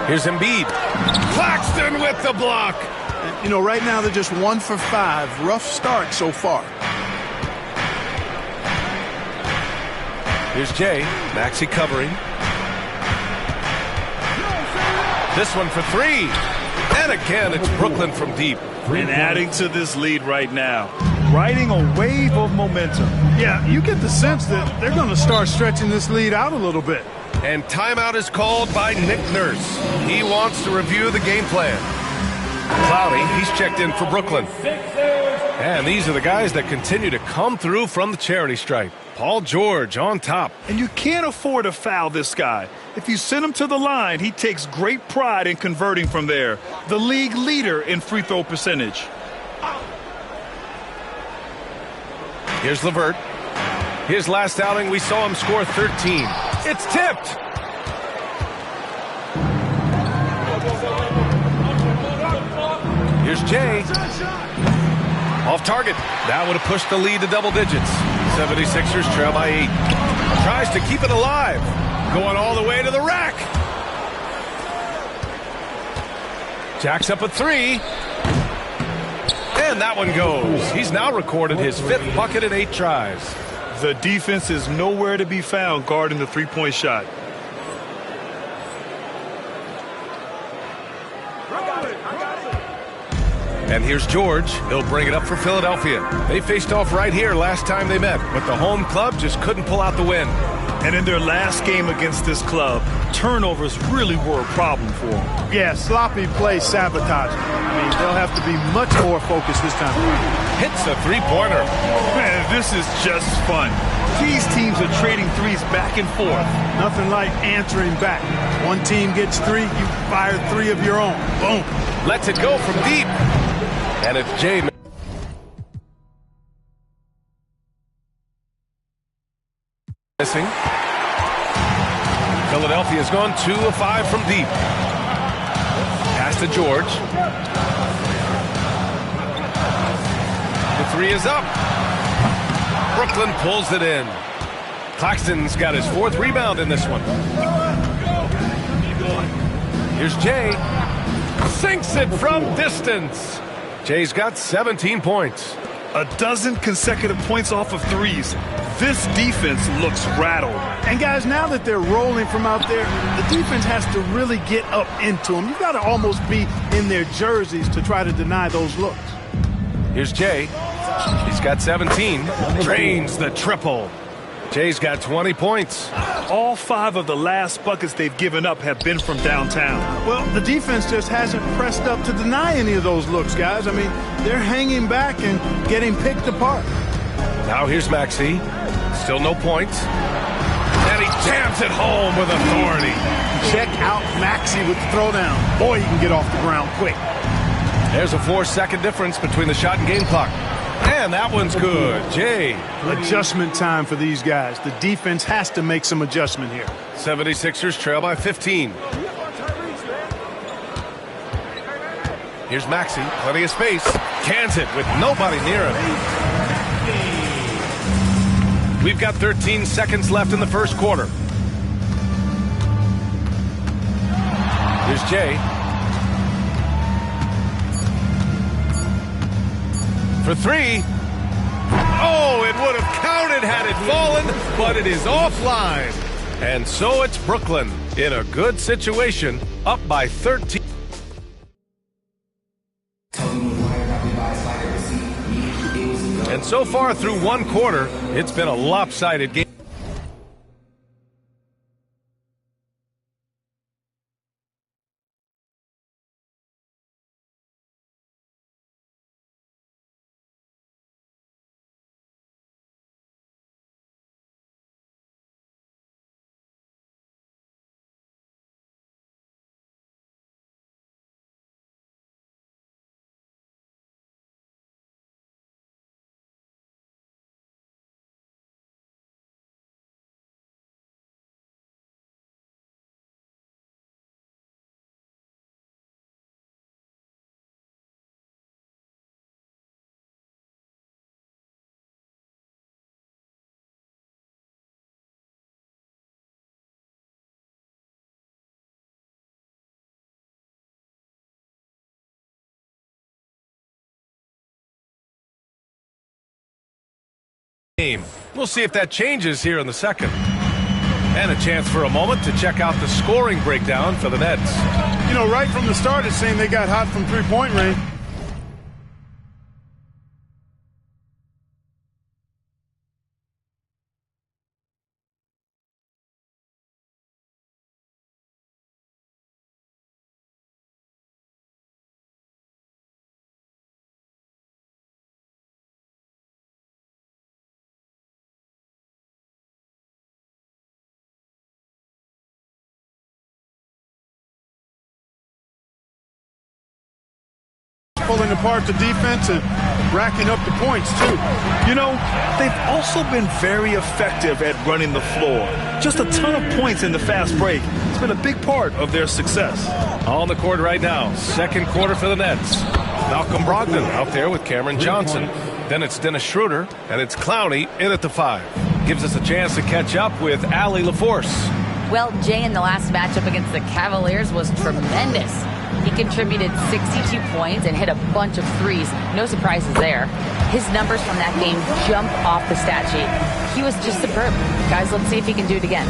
Here's Embiid. Claxton with the block. And, right now they're just 1 for 5. Rough start so far. Here's Jay. Maxey covering. This one for 3. And again, it's Brooklyn from deep. And adding to this lead right now. Riding a wave of momentum. Yeah, you get the sense that they're going to start stretching this lead out a little bit. And timeout is called by Nick Nurse. He wants to review the game plan. Cloudy, he's checked in for Brooklyn. And these are the guys that continue to come through from the charity stripe. Paul George on top. And you can't afford to foul this guy. If you send him to the line, he takes great pride in converting from there. The league leader in free throw percentage. Here's LeVert. His last outing, we saw him score 13. It's tipped. Here's Jay. Off target. That would have pushed the lead to double digits. 76ers trail by 8. Tries to keep it alive. Going all the way to the rack. Jacks up a 3. And that one goes. He's now recorded his 5th bucket in 8 tries. The defense is nowhere to be found guarding the three-point shot. And here's George. He'll bring it up for Philadelphia. They faced off right here last time they met, but the home club just couldn't pull out the win. And in their last game against this club, turnovers really were a problem for them. Yeah, sloppy play sabotaging. They'll have to be much more focused this time. Hits a 3-pointer. Man, this is just fun. These teams are trading threes back and forth. Nothing like answering back. One team gets 3, you fire 3 of your own. Boom. Lets it go from deep. And it's Jay missing. Philadelphia's gone 2 of 5 from deep. Pass to George. The 3 is up. Brooklyn pulls it in. Claxton's got his 4th rebound in this one. Here's Jay. Sinks it from distance. Jay's got 17 points. A dozen consecutive points off of threes. This defense looks rattled. And guys, now that they're rolling from out there, the defense has to really get up into them. You've got to almost be in their jerseys to try to deny those looks. Here's Jay. He's got 17. Drains the triple. Jay's got 20 points. All 5 of the last buckets they've given up have been from downtown. Well, the defense just hasn't pressed up to deny any of those looks, guys. They're hanging back and getting picked apart. Now here's Maxey. Still no points. And he jams it home with authority. Check out Maxey with the throwdown. Boy, he can get off the ground quick. There's a 4-second difference between the shot and game clock. And that one's good. Jay. Adjustment time for these guys. The defense has to make some adjustment here. 76ers trail by 15. Here's Maxey. Plenty of space. Cans it with nobody near him. We've got 13 seconds left in the first quarter. Here's Jay. For 3. Oh, it would have counted had it fallen, but it is offline. And so it's Brooklyn in a good situation, up by 13. And so far through one quarter, it's been a lopsided game. We'll see if that changes here in the second. And a chance for a moment to check out the scoring breakdown for the Nets. You know, right from the start, it's saying they got hot from three-point range. Pulling apart the defense and racking up the points, too. You know, they've also been very effective at running the floor. Just a ton of points in the fast break. It's been a big part of their success. On the court right now, second quarter for the Nets. Malcolm Brogdon out there with Cameron Johnson. Then it's Dennis Schroeder, and it's Clowney in at the 5. Gives us a chance to catch up with Allie LaForce. Well, Jay in the last matchup against the Cavaliers was tremendous. He contributed 62 points and hit a bunch of threes. No surprises there. His numbers from that game jump off the stat sheet. He was just superb. Guys, let's see if he can do it again.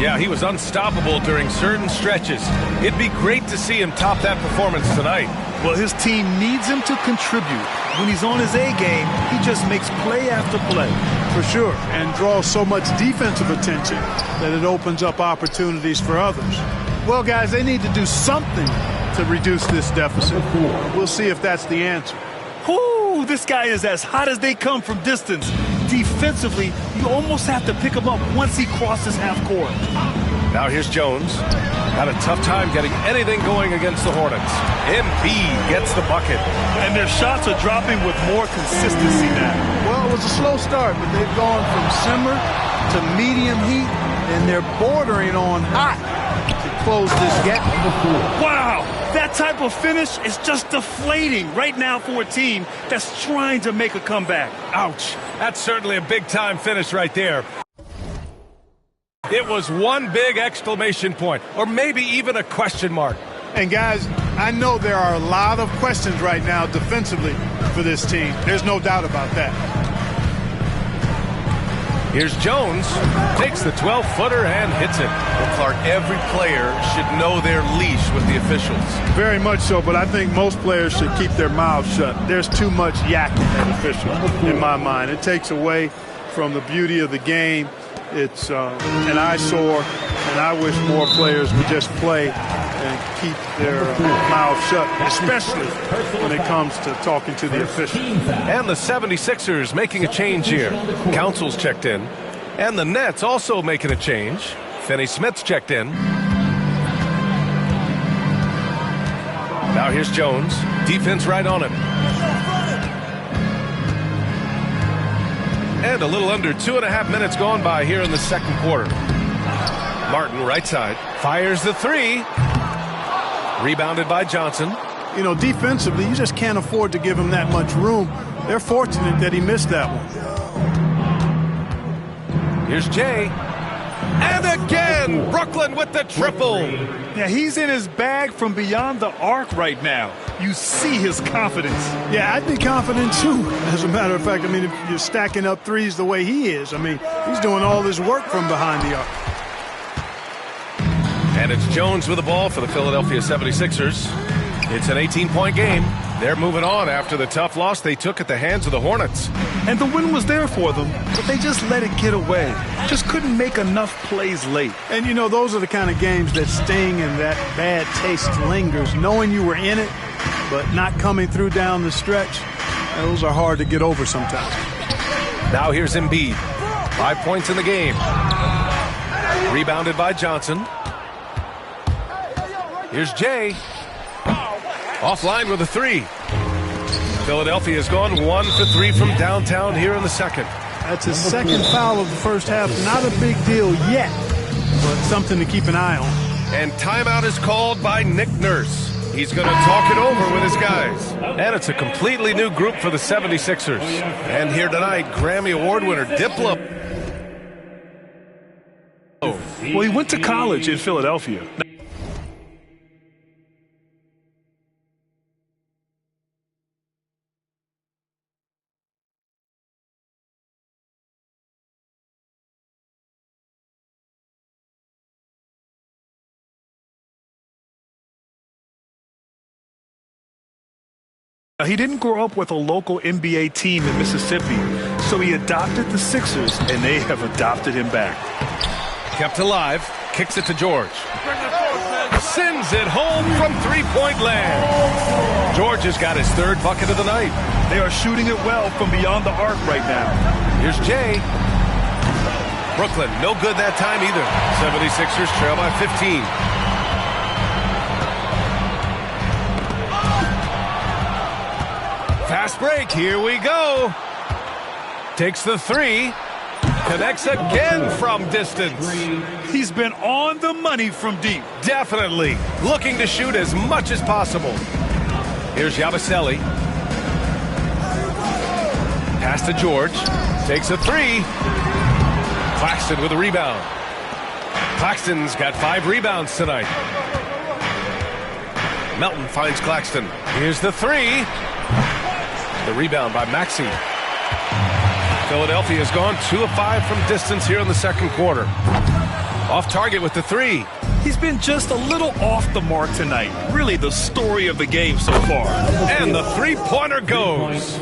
Yeah, he was unstoppable during certain stretches. It'd be great to see him top that performance tonight. Well, his team needs him to contribute. When he's on his A game, he just makes play after play. For sure, and draws so much defensive attention that it opens up opportunities for others. Well, guys, they need to do something to reduce this deficit. We'll see if that's the answer. Whoo, this guy is as hot as they come from distance. Defensively, you almost have to pick him up once he crosses half court. Now here's Jones. Had a tough time getting anything going against the Hornets. Embiid gets the bucket. And their shots are dropping with more consistency now. Well, it was a slow start, but they've gone from simmer to medium heat, and they're bordering on hot to close this gap. Wow, that type of finish is just deflating right now for a team that's trying to make a comeback. Ouch, that's certainly a big-time finish right there. It was one big exclamation point, or maybe even a question mark. And guys, I know there are a lot of questions right now defensively for this team. There's no doubt about that. Here's Jones, takes the 12-footer and hits it. Well, Clark, every player should know their leash with the officials. Very much so, but I think most players should keep their mouths shut. There's too much yakking at officials, in my mind. It takes away from the beauty of the game. It's an eyesore, and I wish more players would just play and keep their mouths shut, especially when it comes to talking to the officials. And the 76ers making a change here. Council's checked in. And the Nets also making a change. Finney Smith's checked in. Now here's Jones. Defense right on him. And a little under 2.5 minutes gone by here in the second quarter. Martin, right side, fires the 3. Rebounded by Johnson. You know, defensively, you just can't afford to give him that much room. They're fortunate that he missed that one. Here's Jay. And again, Brooklyn with the triple. Yeah, he's in his bag from beyond the arc right now. You see his confidence. Yeah, I'd be confident too. As a matter of fact, I mean, if you're stacking up threes the way he is, I mean, he's doing all this work from behind the arc. And it's Jones with the ball for the Philadelphia 76ers. It's an 18-point game. They're moving on after the tough loss they took at the hands of the Hornets. And the win was there for them, but they just let it get away. Just couldn't make enough plays late. And, you know, those are the kind of games that sting and that bad taste lingers. Knowing you were in it, but not coming through down the stretch, those are hard to get over sometimes. Now here's Embiid. 5 points in the game. Rebounded by Johnson. Here's Jay. Offline with a three. Philadelphia has gone 1 for 3 from downtown here in the second. That's his second foul of the first half. Not a big deal yet, but something to keep an eye on. And timeout is called by Nick Nurse. He's going to talk it over with his guys. And it's a completely new group for the 76ers. And here tonight, Grammy Award winner Diplo. Well, he went to college in Philadelphia. He didn't grow up with a local NBA team in Mississippi, so he adopted the Sixers, and they have adopted him back. Kept alive, kicks it to George. Sends it home from three-point land. George has got his third bucket of the night. They are shooting it well from beyond the arc right now. Here's Jay. Brooklyn, no good that time either. 76ers trail by 15. Fast break, here we go. Takes the three. Connects again from distance. He's been on the money from deep. Definitely. Looking to shoot as much as possible. Here's Yabusele. Pass to George. Takes a three. Claxton with a rebound. Claxton's got 5 rebounds tonight. Melton finds Claxton. Here's the three. The rebound by Maxey. Philadelphia has gone 2 of 5 from distance here in the second quarter. Off target with the three. He's been just a little off the mark tonight. Really the story of the game so far. And the three-pointer goes.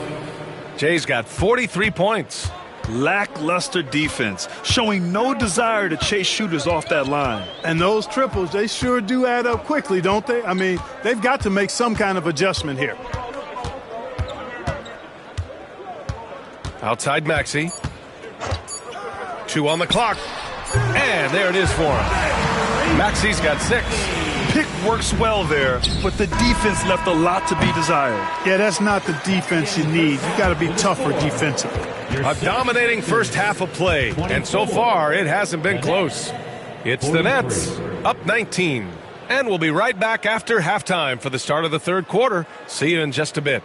Jay's got 43 points. Lackluster defense, showing no desire to chase shooters off that line. And those triples, they sure do add up quickly, don't they? I mean, they've got to make some kind of adjustment here. Outside Maxey. 2 on the clock. And there it is for him. Maxey's got 6. Pick works well there, but the defense left a lot to be desired. Yeah, that's not the defense you need. You got to be tougher defensively. A dominating first half of play, and so far it hasn't been close. It's the Nets, up 19. And we'll be right back after halftime for the start of the third quarter. See you in just a bit.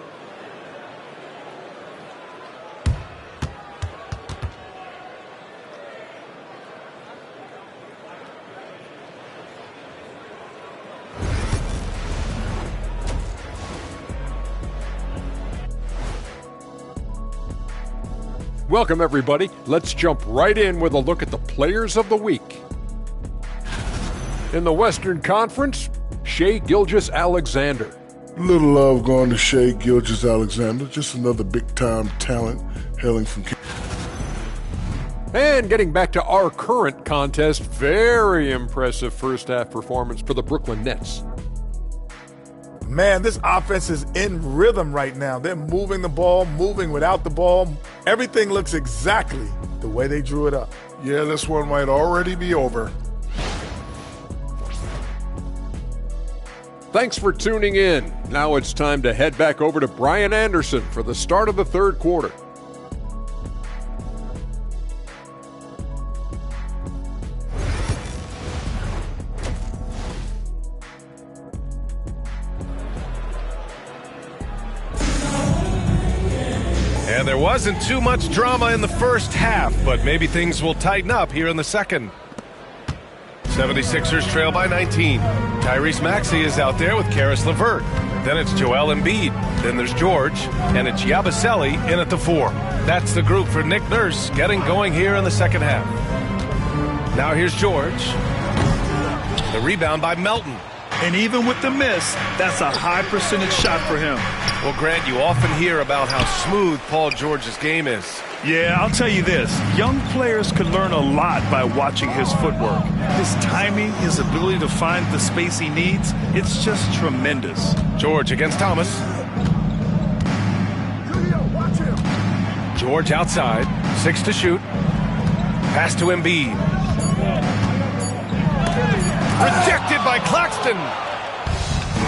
Welcome, everybody. Let's jump right in with a look at the players of the week. In the Western Conference, Shai Gilgeous-Alexander. Little love going to Shai Gilgeous-Alexander, just another big-time talent hailing from... And getting back to our current contest, very impressive first-half performance for the Brooklyn Nets. Man, this offense is in rhythm right now. They're moving the ball, moving without the ball. Everything looks exactly the way they drew it up. Yeah, this one might already be over. Thanks for tuning in. Now it's time to head back over to Brian Anderson for the start of the third quarter. And there wasn't too much drama in the first half, but maybe things will tighten up here in the second. 76ers trail by 19. Tyrese Maxey is out there with Karis LeVert. Then it's Joel Embiid. Then there's George. And it's Yabusele in at the 4. That's the group for Nick Nurse getting going here in the second half. Now here's George. The rebound by Melton. And even with the miss, that's a high percentage shot for him. Well, Grant, you often hear about how smooth Paul George's game is. Yeah, I'll tell you this. Young players could learn a lot by watching his footwork. His timing, his ability to find the space he needs, it's just tremendous. George against Thomas. George outside, 6 to shoot. Pass to Embiid. Rejected by Claxton.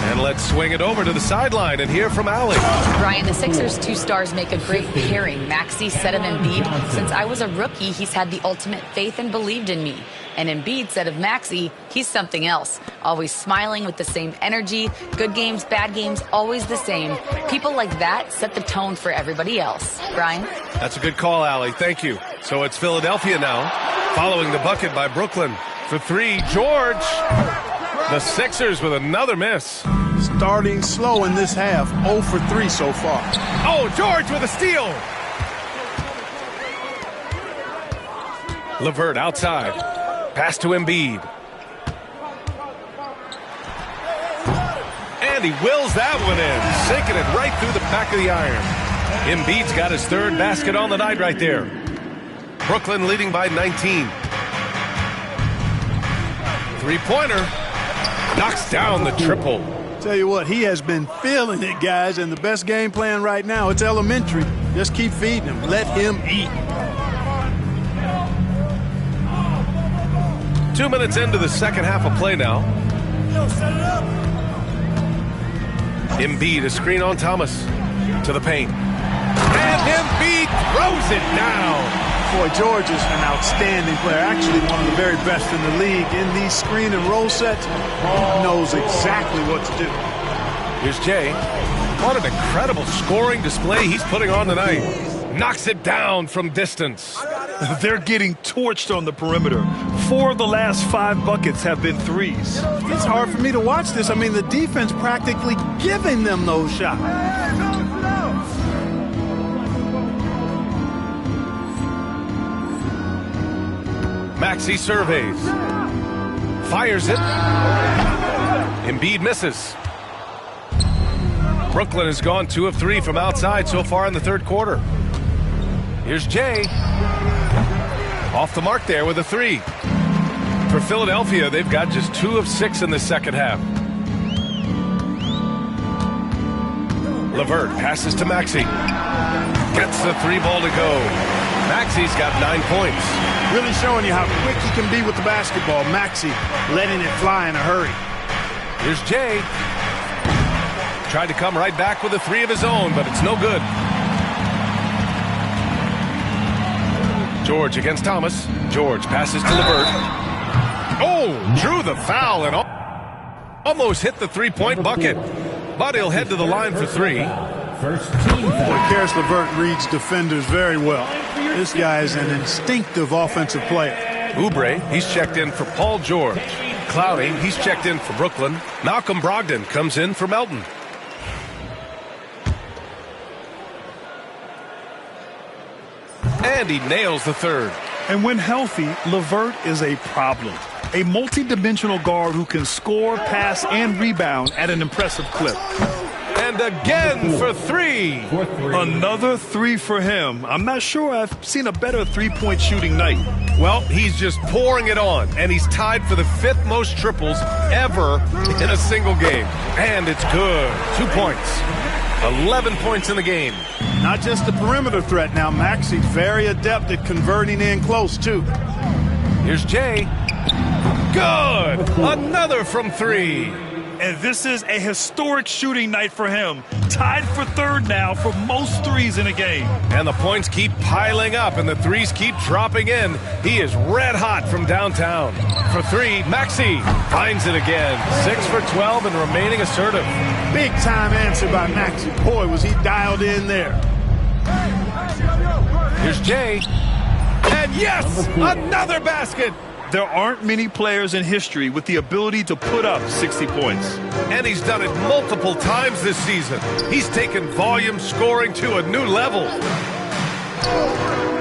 And let's swing it over to the sideline and hear from Allie. Brian, the Sixers' 2 stars make a great pairing. Maxey said of Embiid, since I was a rookie, he's had the ultimate faith and believed in me. And Embiid said of Maxey, he's something else. Always smiling with the same energy. Good games, bad games, always the same. People like that set the tone for everybody else. Brian? That's a good call, Allie. Thank you. So it's Philadelphia now, following the bucket by Brooklyn. For 3, George. The Sixers with another miss. Starting slow in this half, 0 for 3 so far. Oh, George with a steal. LeVert outside. Pass to Embiid. And he wills that one in, sinking it right through the back of the iron. Embiid's got his 3rd basket on the night right there. Brooklyn leading by 19. Three-pointer. Knocks down the triple. Tell you what, he has been feeling it, guys, and the best game plan right now, it's elementary. Just keep feeding him. Let him eat. 2 minutes into the second half of play now. Embiid, a screen on Thomas. To the paint. And Embiid throws it down. Boy, George is an outstanding player, actually one of the very best in the league. In these screen and roll sets, he knows exactly what to do. Here's Jay. What an incredible scoring display he's putting on tonight. Knocks it down from distance. They're getting torched on the perimeter. 4 of the last 5 buckets have been threes. It's hard for me to watch this. I mean, the defense practically giving them those shots. Maxey surveys. Fires it. Embiid misses. Brooklyn has gone 2 of 3 from outside so far in the 3rd quarter. Here's Jay. Off the mark there with a 3. For Philadelphia, they've got just 2 of 6 in the second half. LeVert passes to Maxey. Gets the 3 ball to go. Maxey's got 9 points. Really showing you how quick he can be with the basketball. Maxey letting it fly in a hurry. Here's Jay. Tried to come right back with a 3 of his own, but it's no good. George against Thomas. George passes to LeVert. Oh, drew the foul and almost hit the 3-point bucket. But he'll head to the line for 3. Boy, Caris LeVert reads defenders very well. This guy is an instinctive offensive player. Oubre, he's checked in for Paul George. Clowney, he's checked in for Brooklyn. Malcolm Brogdon comes in for Melton. And he nails the 3rd. And when healthy, LeVert is a problem. A multi-dimensional guard who can score, pass, and rebound at an impressive clip. And again for 3. Another 3 for him. I'm not sure I've seen a better 3-point shooting night. Well, he's just pouring it on, and he's tied for the 5th most triples ever in a single game. And it's good. 2 points. 11 points in the game. Not just the perimeter threat now. Maxey's very adept at converting in close, too. Here's Jay. Good. Another from 3. And this is a historic shooting night for him. Tied for 3rd now for most threes in a game. And the points keep piling up and the threes keep dropping in. He is red hot from downtown. For 3, Maxey finds it again. 6 for 12 and remaining assertive. Big time answer by Maxey. Boy, was he dialed in there. Here's Jay. And yes, another basket. There aren't many players in history with the ability to put up 60 points. And he's done it multiple times this season. He's taken volume scoring to a new level.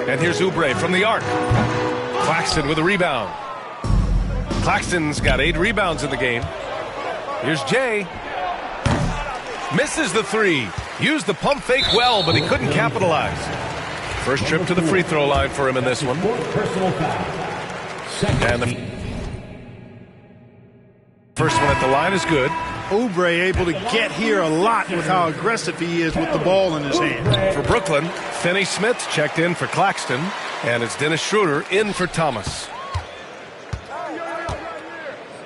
And here's Oubre from the arc. Claxton with a rebound. Claxton's got 8 rebounds in the game. Here's Jay. Misses the three. Used the pump fake well, but he couldn't capitalize. First trip to the free throw line for him in this one. And the first one at the line is good. Oubre able to get here a lot with how aggressive he is with the ball in his hand. For Brooklyn, Finney-Smith checked in for Claxton, and it's Dennis Schroeder in for Thomas.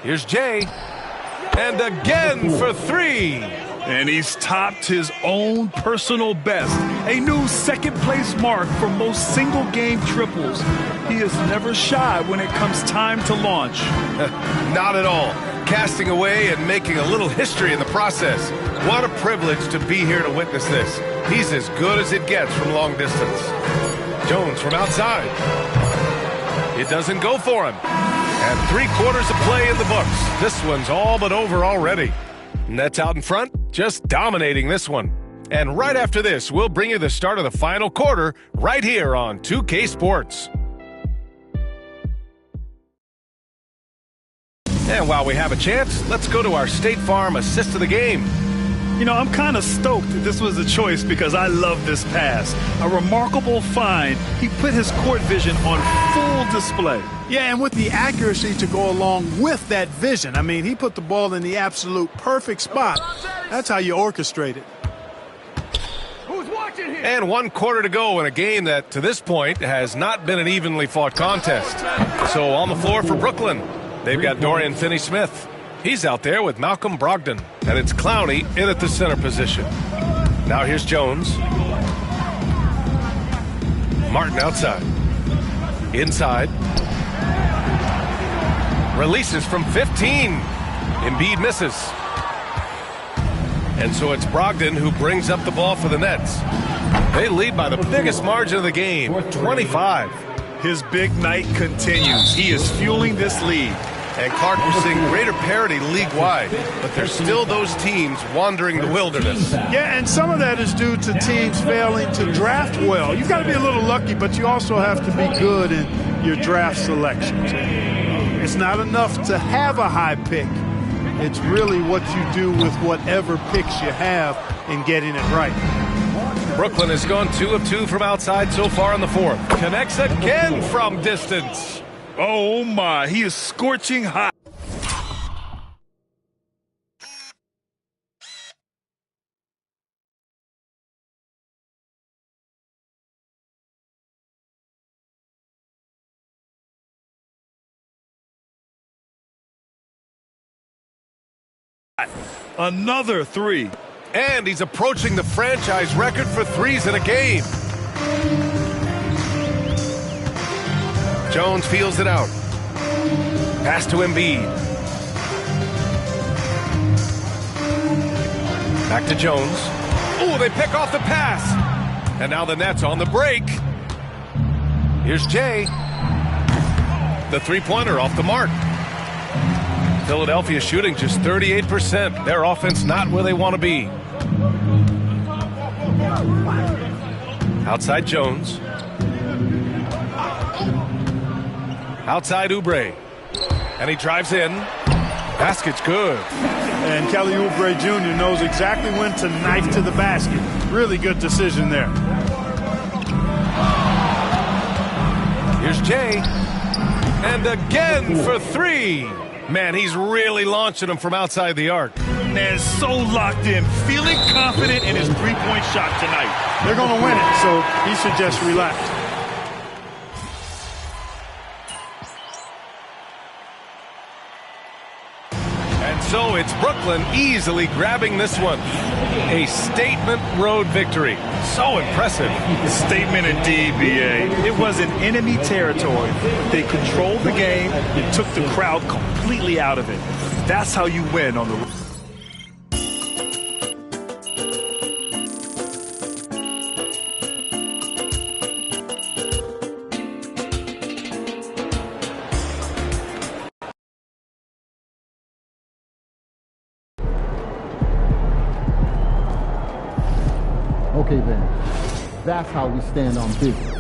Here's Jay, and again for three. And he's topped his own personal best. A new second-place mark for most single-game triples. He is never shy when it comes time to launch. Not at all. Casting away and making a little history in the process. What a privilege to be here to witness this. He's as good as it gets from long distance. Jones from outside. It doesn't go for him. And 3/4 of play in the books. This one's all but over already. Nets out in front, just dominating this one. And right after this, we'll bring you the start of the final quarter right here on 2K Sports. And while we have a chance, let's go to our State Farm assist of the game. You know, I'm kind of stoked that this was a choice because I love this pass. A remarkable find. He put his court vision on full display. Yeah, and with the accuracy to go along with that vision. I mean, he put the ball in the absolute perfect spot. That's how you orchestrate it. And 1/4 to go in a game that, to this point, has not been an evenly fought contest. So on the floor for Brooklyn, they've got Dorian Finney-Smith. He's out there with Malcolm Brogdon. And it's Clowney in at the center position. Now here's Jones. Martin outside. Inside. Releases from 15. Embiid misses. And so it's Brogdon who brings up the ball for the Nets. They lead by the biggest margin of the game, 25. His big night continues. He is fueling this lead. And Clark, we're seeing greater parity league-wide, but there's still those teams wandering the wilderness. Yeah, and some of that is due to teams failing to draft well. You've got to be a little lucky, but you also have to be good in your draft selections. It's not enough to have a high pick. It's really what you do with whatever picks you have in getting it right. Brooklyn has gone 2 of 2 from outside so far in the fourth. Connects again from distance. Oh, my. He is scorching hot. Another three. And he's approaching the franchise record for threes in a game. Jones feels it out. Pass to Embiid. Back to Jones. Oh, they pick off the pass. And now the Nets on the break. Here's Jay. The three-pointer off the mark. Philadelphia shooting just 38%. Their offense not where they want to be. Outside Jones. Outside Oubre. And he drives in. Basket's good. And Kelly Oubre Jr. knows exactly when to knife to the basket. Really good decision there. Here's Jay. And again for three. Man, he's really launching them from outside the arc. And so locked in, feeling confident in his three-point shot tonight. They're going to win it, so he should just relax. And so it's Brooklyn easily grabbing this one. A statement road victory. So impressive. Statement indeed, BA. It was in enemy territory. They controlled the game and took the crowd completely out of it. That's how you win on the road. Okay then, that's how we stand on business.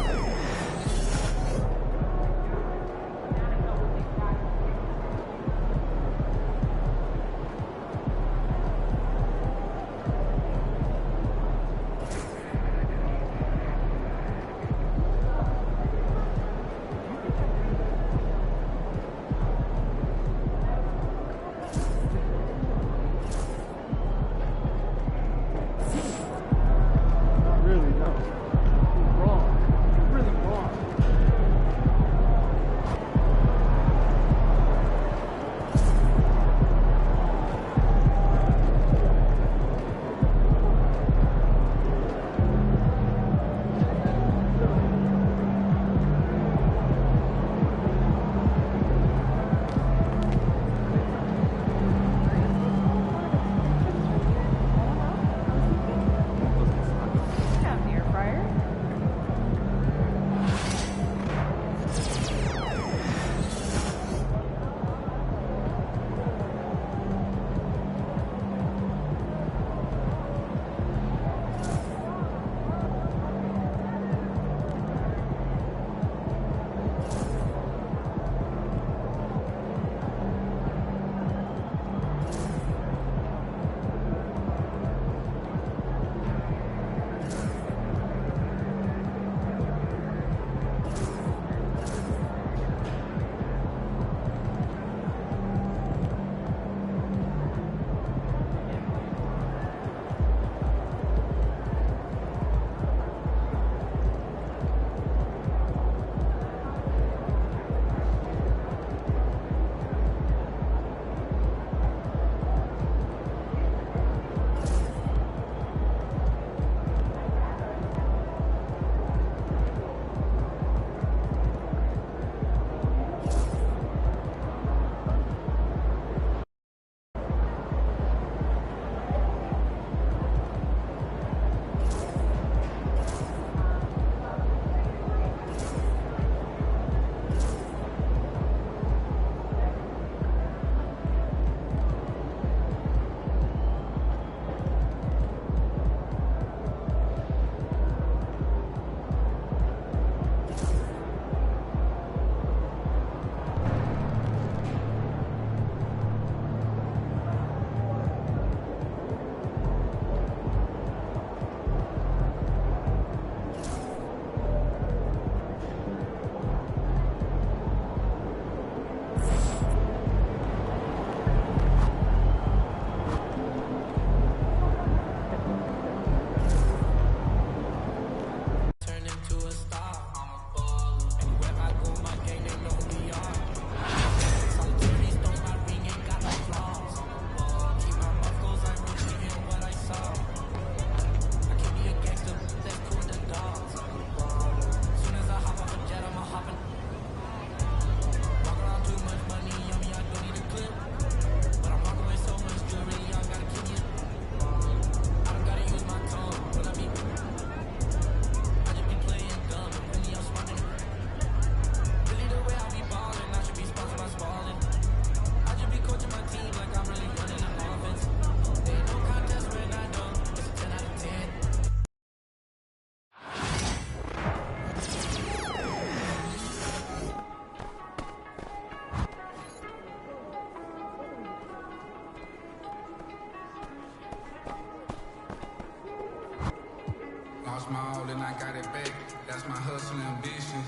lost my all and I got it back. That's my hustling ambition.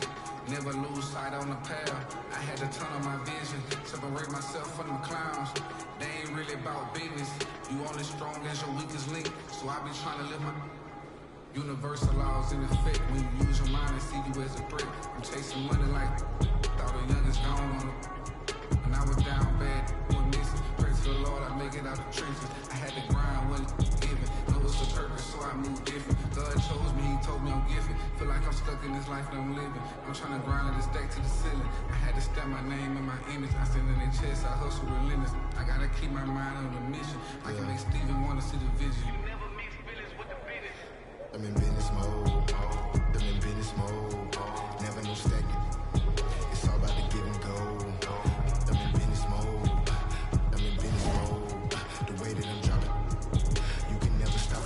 Never lose sight on the path. I had to turn on my vision, separate myself from the clowns. They ain't really about business. You only strong as your weakest link. So I be trying to live my universal laws in effect. When you use your mind and see you as a threat. I'm chasing money like thought the youngest gone on it. When I was down bad, one missing. Praise to the Lord, I make it out the trenches. I had to grind when it's given. Know it's a purpose, so I move different. God chose me, he told me I'm gifted. Feel like I'm stuck in this life that I'm living. I'm trying to grind this stack to the ceiling. I had to stamp my name and my image. I stand in their chest, I hustle relentless. I gotta keep my mind on the mission. I can make Steven wanna see the vision. I'm in business mode. I'm in business mode. Never no stacking. It's all about the give and go. I'm in business mode. I'm in business mode. The way that I'm dropping, you can never stop.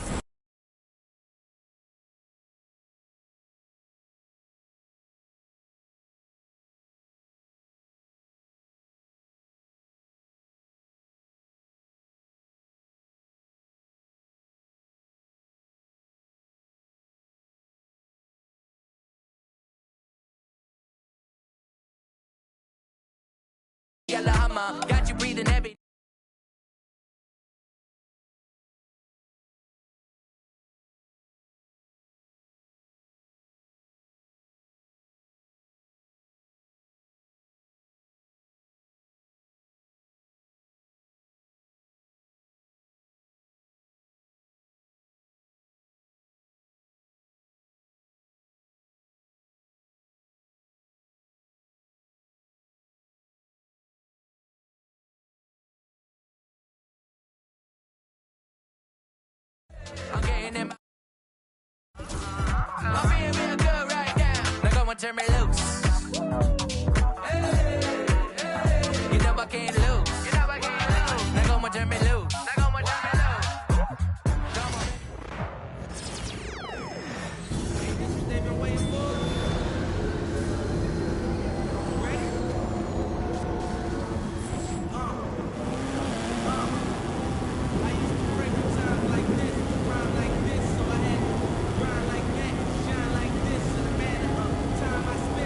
Yalla hammer, got you breathing heavy. I'm getting in my I'm being real good right now. Now go and turn me loose. You know I can't lose. Now go and turn me loose. They've been waiting for. Ready? I used to break the time like this, rhyme like this, so I had to grind like that, shine like this, and the matter of time I spent.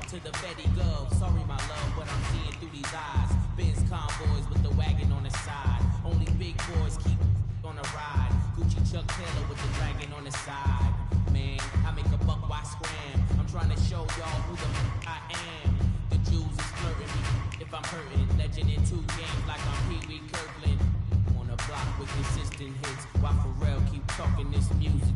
to the Betty Gov. Sorry, my love, but I'm seeing through these eyes. Benz convoys with the wagon on the side. Only big boys keep on the ride. Gucci Chuck Taylor with the dragon on the side. Man, I make a buck, why scram? I'm trying to show y'all who the I am. The Jews is flirting me if I'm hurting. Legend in 2 games like I'm Pee Wee Kirkland. On a block with consistent hits, while Pharrell keep talking this music.